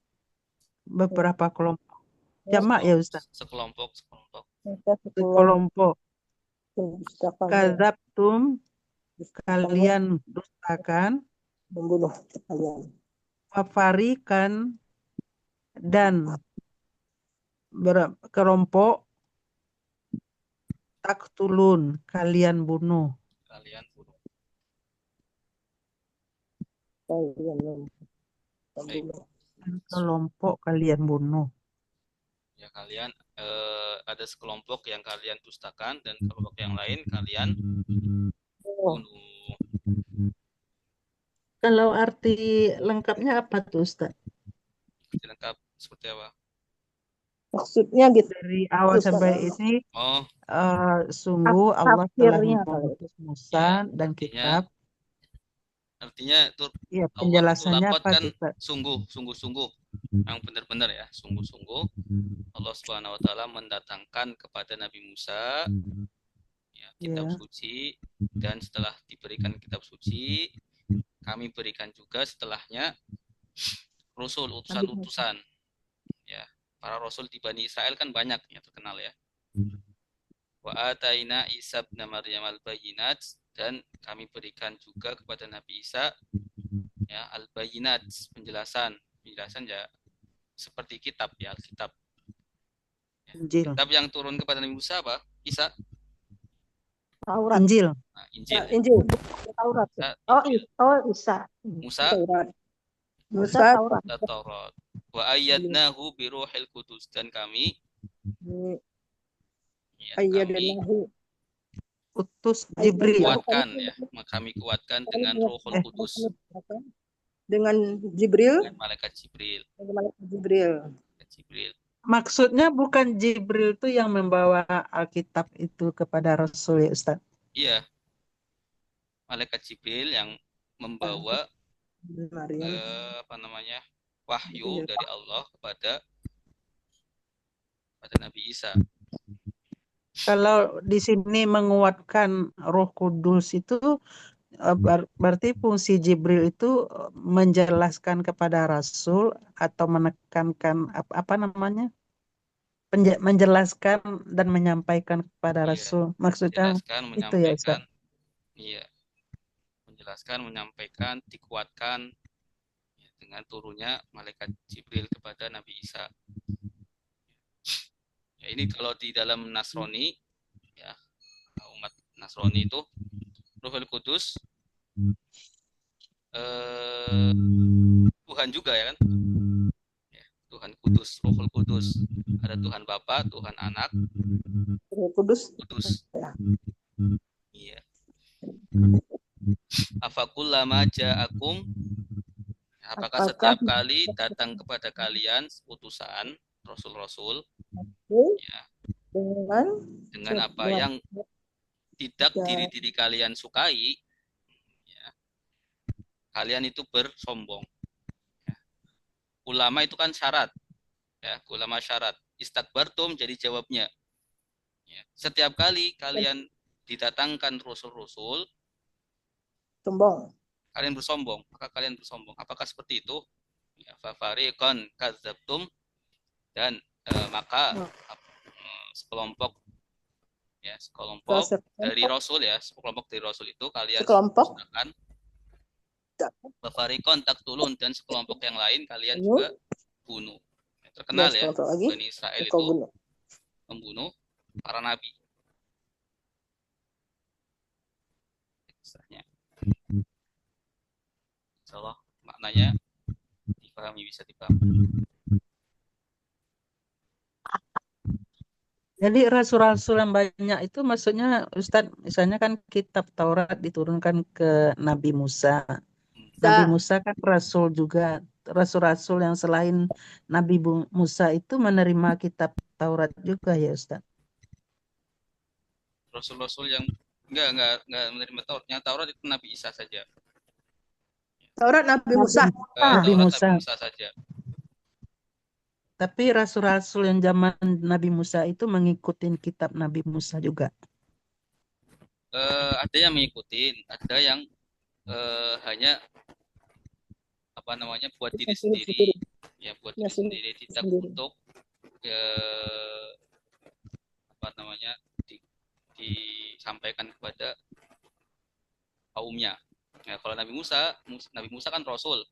beberapa kelompok, jamak ya Ustaz, sekelompok kelompok, kadzabtum, kalian dustakan, Membunuh kalian. fafarikan, dan kelompok, taktulun, kalian bunuh, Kalian membunuh. dan kelompok kalian bunuh. ya kalian ada sekelompok yang kalian dustakan dan kelompok yang lain kalian bunuh. Kalau arti lengkapnya apa tuh Ustaz? Lengkap seperti apa? Maksudnya gitu. Dari awal Ustaz, sampai ini, Oh, sungguh Allah telah Tafsirnya mengutus Musa dan kitab. artinya itu Ya, Allah itu penjelasannya apa lafadzkan tuh Ustaz? sungguh yang benar-benar ya, sungguh-sungguh Allah Subhanahu wa taala mendatangkan kepada Nabi Musa ya, kitab suci, dan setelah diberikan kitab suci kami berikan juga setelahnya rasul, utusan-utusan ya. Para rasul di Bani Israel kan banyak yang terkenal ya. Wa ataina Isa ibn Maryam al-bayyinat, dan kami berikan juga kepada Nabi Isa ya al-bayyinat, penjelasan ya seperti kitab ya, Alkitab. Ya. Injil. Kitab yang turun kepada Nabi Musa apa? Isa? Taurat. Injil. Nah, Injil. Injil. Taurat. Isa. Musa. Musa Taurat. Taurat. Wa ayyadnahu bi ruhil qudus, dan kami utus Jibril. Kami kuatkan dengan Ruhul Qudus. Dengan Jibril. Dengan malaikat Jibril. Maksudnya bukan Jibril itu yang membawa Alkitab itu kepada Rasul ya Ustaz? Iya. Malaikat Jibril yang membawa wahyu dari Allah kepada Nabi Isa. Kalau di sini menguatkan Roh Kudus itu berarti fungsi Jibril itu menjelaskan kepada Rasul atau menekankan apa namanya? Menjelaskan dan menyampaikan kepada Rasul. Maksudnya itu ya Ustaz? Iya. Menjelaskan, menyampaikan, dikuatkan ya, dengan turunnya malaikat Jibril kepada Nabi Isa. Ya, ini kalau di dalam Nasrani ya, umat Nasrani itu Ruhul Kudus Tuhan juga ya kan? Ya, Tuhan Kudus, Ruhul Kudus. Ada Tuhan Bapa, Tuhan Anak, Kudus. Iya. Afakullama ja'akum, apakah setiap kali datang kepada kalian utusan rasul-rasul ya, dengan apa yang tidak diri kalian sukai ya, kalian itu bersombong ya. Ulama itu kan syarat ya, ulama syarat. Istakbartum jadi jawabnya ya. Setiap kali kalian didatangkan rasul-rasul Sombong. Kalian bersombong, maka kalian bersombong. Apakah seperti itu? Ya, fafariqan kadzabtum, dan maka sekelompok dari Rasul ya, sekelompok dari Rasul itu kalian musnahkan. Fafariqan taktulun, dan sekelompok yang lain kalian juga bunuh. Terkenal ya, Bani Israel itu membunuh para nabi. Kisahnya. Insyaallah maknanya bisa dipahami. Jadi rasul-rasul yang banyak itu maksudnya Ustadz, misalnya kan kitab Taurat diturunkan ke Nabi Musa. Nabi Musa kan rasul juga. Rasul-rasul yang selain Nabi Musa itu menerima kitab Taurat juga ya Ustadz? Rasul-rasul yang enggak menerima Tauratnya, Taurat itu Nabi Isa saja. Taurat Nabi Musa. Nabi Musa saja. Tapi rasul-rasul yang zaman Nabi Musa itu mengikuti kitab Nabi Musa juga. Ada yang mengikuti, ada yang hanya buat diri sendiri, ya buat diri sendiri, tidak untuk disampaikan kepada kaumnya. Ya, kalau Nabi Musa kan Rasul.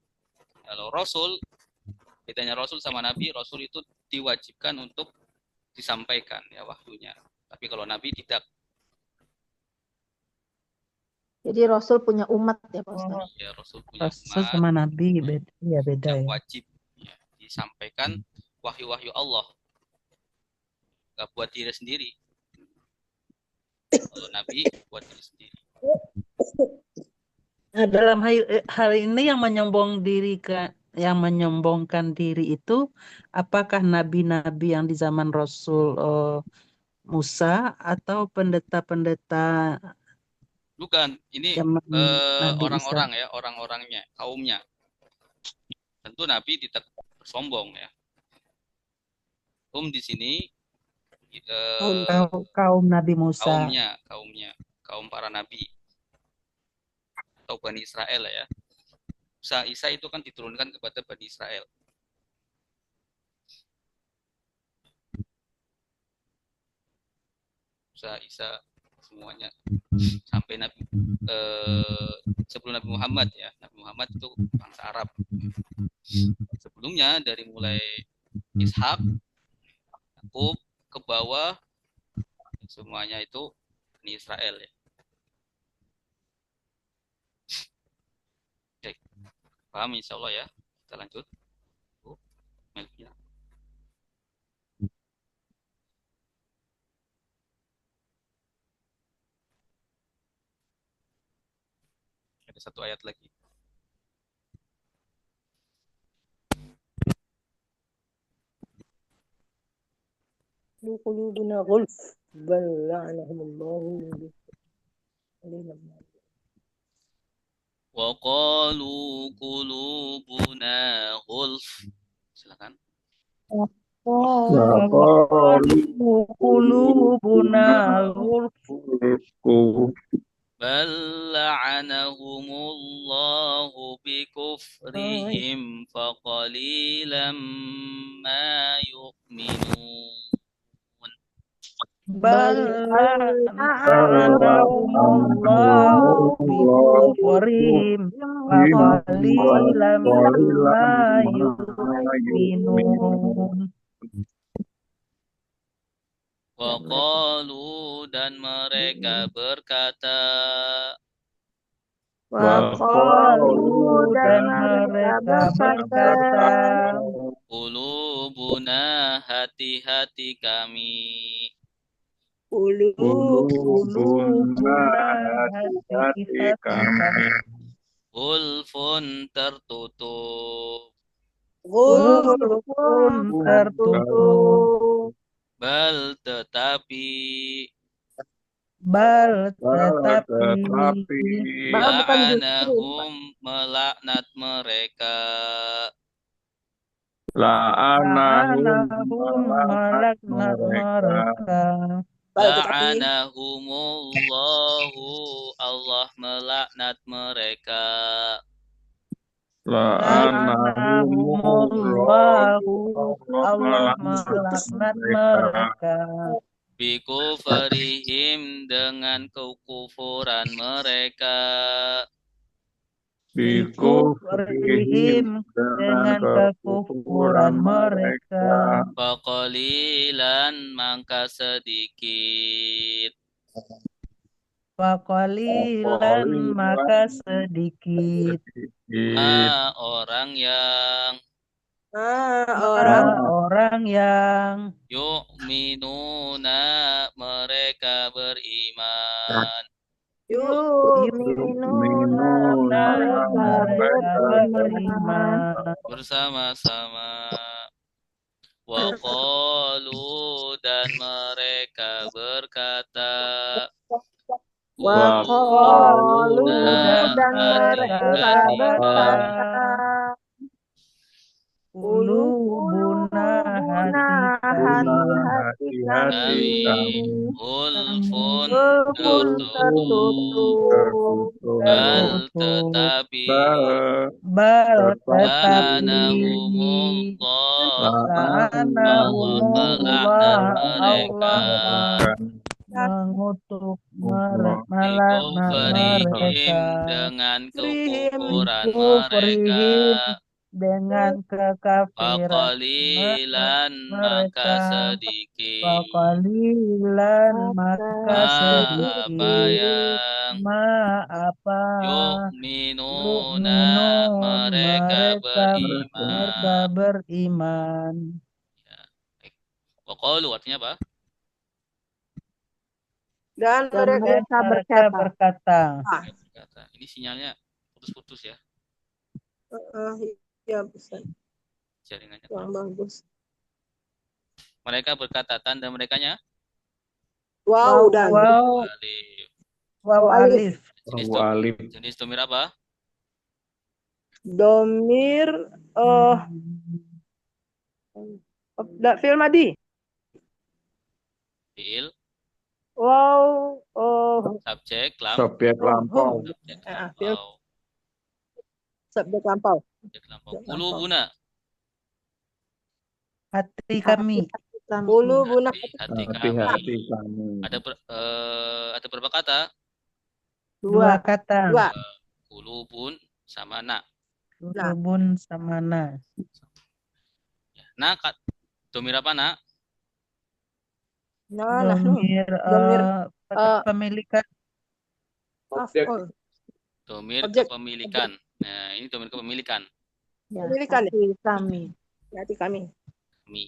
Kalau Rasul, bedanya Rasul sama Nabi, Rasul itu diwajibkan untuk disampaikan ya wahyunya. Tapi kalau Nabi tidak. Jadi Rasul punya umat ya Pak Ustaz? Ya, Rasul punya Rasul umat. sama Nabi beda yang ya. wajib ya, disampaikan wahyu-wahyu Allah. Gak buat diri sendiri. Kalau Nabi buat diri sendiri. Nah, dalam hal ini yang menyombongkan diri itu, apakah nabi-nabi yang di zaman Rasul Musa atau pendeta-pendeta? Bukan, ini orang-orang ya, orang-orangnya, kaumnya. Tentu Nabi tidak bersombong ya. Di sini kaum Nabi Musa. Kaum para nabi atau Bani Israel ya. Isa itu kan diturunkan kepada Bani Israel. Isa semuanya sampai Nabi sebelum Nabi Muhammad ya. Nabi Muhammad itu bangsa Arab. Sebelumnya dari mulai Ishak, Yakub ke bawah semuanya itu Bani Israel ya. Oke. Paham insyaallah ya. Kita lanjut. Melvia. Ada satu ayat lagi. Qulubuna ghulf bal la'anahumullahu wa qalu qulubuna ghulf. Silakan. Qulubuna ghulf bal la'anahumullahu bikufrihim faqalilan ma yu'minun. Bal la'anahumullahu bikufrihim faqalilan ma yu'minun. Waqalu, dan mereka berkata. Waqalu, dan mereka berkata. Qulubuna, hati-hati kami. Qulubuna, hati-hati kami. Gulfun, tertutup. Gulfun, tertutup. Bal, tetapi. La'anahum, melaknat mereka. La'anahum, melaknat mereka. Tetapi La'anahumullahu, Allah melaknat mereka. La'anahumullahu, Allah melaknat mereka. Bikufarihim, dengan kekufuran mereka. Bikufrihim, dengan kekufuran mereka. Faqalilan, maka sedikit. Faqalilan, maka sedikit. Orang yang Orang yang yu'minuna, mereka beriman. Yu'minuna mereka beriman Bersama-sama. Wa qalu, dan mereka berkata. Wa qalu, dan mereka berkata. Ulubuna hati-hati kami Ulfun, tertutup. bal tetapi La'anahumullah, mereka. mengutuk Bikufarihim, mereka. dengan kekufuran Kufrihim, mereka. dengan kekafiran Faqalilan, maka sedikit. Faqalilan, maka Apa sedikit. yang Apa yu'minuna, yu'minun, mereka mereka beriman. Wa qalu artinya apa? dan Dan mereka mereka berkata. Kata. Ini sinyalnya putus-putus ya, ya bisa jaringannya. yang bagus. Mereka berkata, tanda merekanya Wow, dan alif. Alif. Jenis domir apa? domir fi'il madi. Fi'il, Wow, subjek, Subjek lampau. fi'il subjek lampau. Qulubuna, Hati kami. Qulubuna hati kami. Hati-hati kami. Ada berapa kata? Dua kata. dua. Qulubun sama na. Qulubun sama na. Na, domir apa na? Domir pemilikan. Maf'ul. Domir Objek. kepemilikan. Nah, ini domir kepemilikan. Ya, Pemilikan. hati kami. Hati kami. Kami.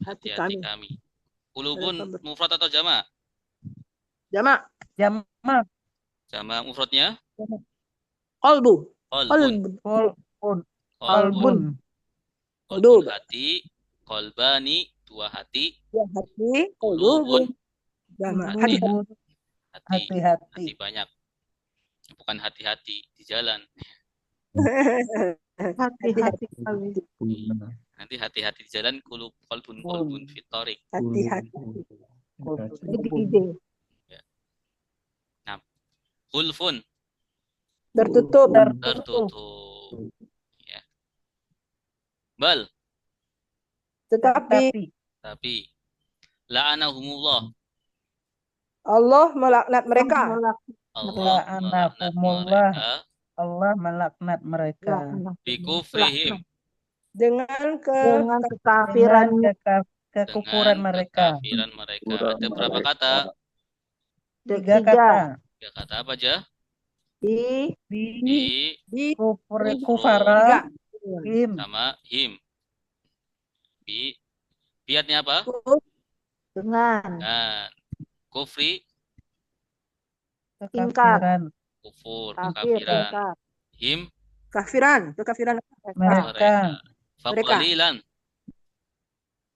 Hati Hati-hati kami. kami. Qulubun Mereka mufrad atau jama'? Jamak. Jamak. Jama' mufradnya Qalbu. qalbun. Qalbun. Qalbun. Qalbun. Hati. Qalbani, dua hati. Ya, hati. Qulubun, Qalbun. Jamak. hati. Hati. Hati-hati. Hati banyak. Bukan hati-hati di jalan. Hati-hati kami. Nanti hati-hati di jalan, qalbun fitorik. Hati-hati. Ide. Hulfun, Tertutup. tertutup. Ya. Bal, Tetapi tapi la'anahumullah, Allah melaknat mereka. Allah melaknat mereka. Allah melaknat mereka. Bikufrihim, Dengan Dengan kekafiran Dengan kekufuran dengan mereka. kekafiran mereka. Ada berapa kata? Tiga kata. Tiga kata apa aja? di Di Kufara. Him. sama him. Biatnya apa? dengan Dan kufri, Kekafiran kufur, kafir kekafiran. Him, kekafiran mereka. faqalilan.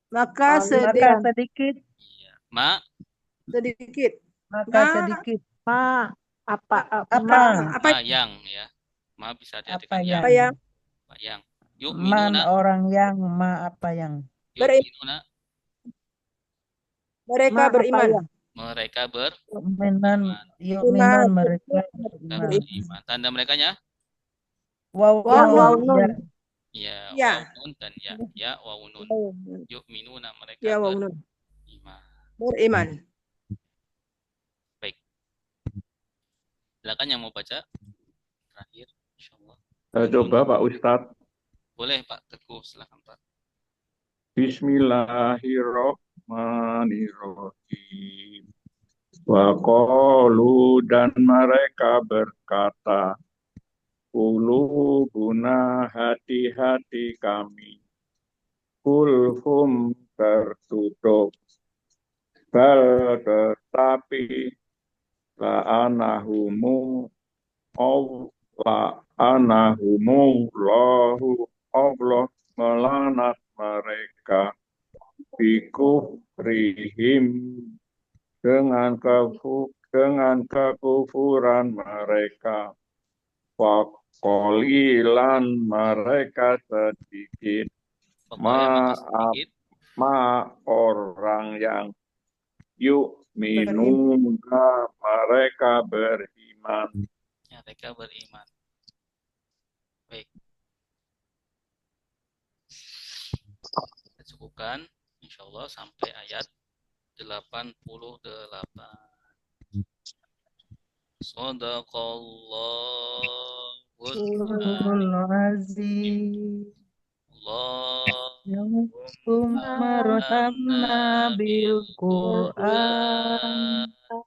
maka Maka sedikit. Ma, sedikit. Maka sedikit. apa ma yang ya. Ma bisa diartikan yang. Apa Apa yang Ma yang. Man Yu'minuna, orang yang ma apa yang. Beri- yu'minuna, mereka beriman. Mereka Yu'minan Iman. mereka Beriman. beriman. Tanda merekanya Waw Waw, waw, nun nun. ya, Ya. waw nun dan ya, ya waw nun. Yu'minuna mereka Ya, waw nun. beriman. Beriman. Baik. Silakan yang mau baca terakhir, insyaallah. Coba Pak Ustadz. Boleh Pak Teguh, silakan Pak. Bismillahirrahmanirrahim. Wa qalu dan mereka berkata, Qulubuna hati-hati kami, kulhum tertutup, bal tetapi la'anahumu lahu Allah melanat mereka bikufrihim dengan kekufuran mereka, qalilan mereka sedikit, orang yang yu'minuna mereka beriman. Mereka beriman. Baik. Kita cukupkan insyaallah sampai ayat 88. Shadaqallahul azim. Allahumma Marhamna bil Qur'an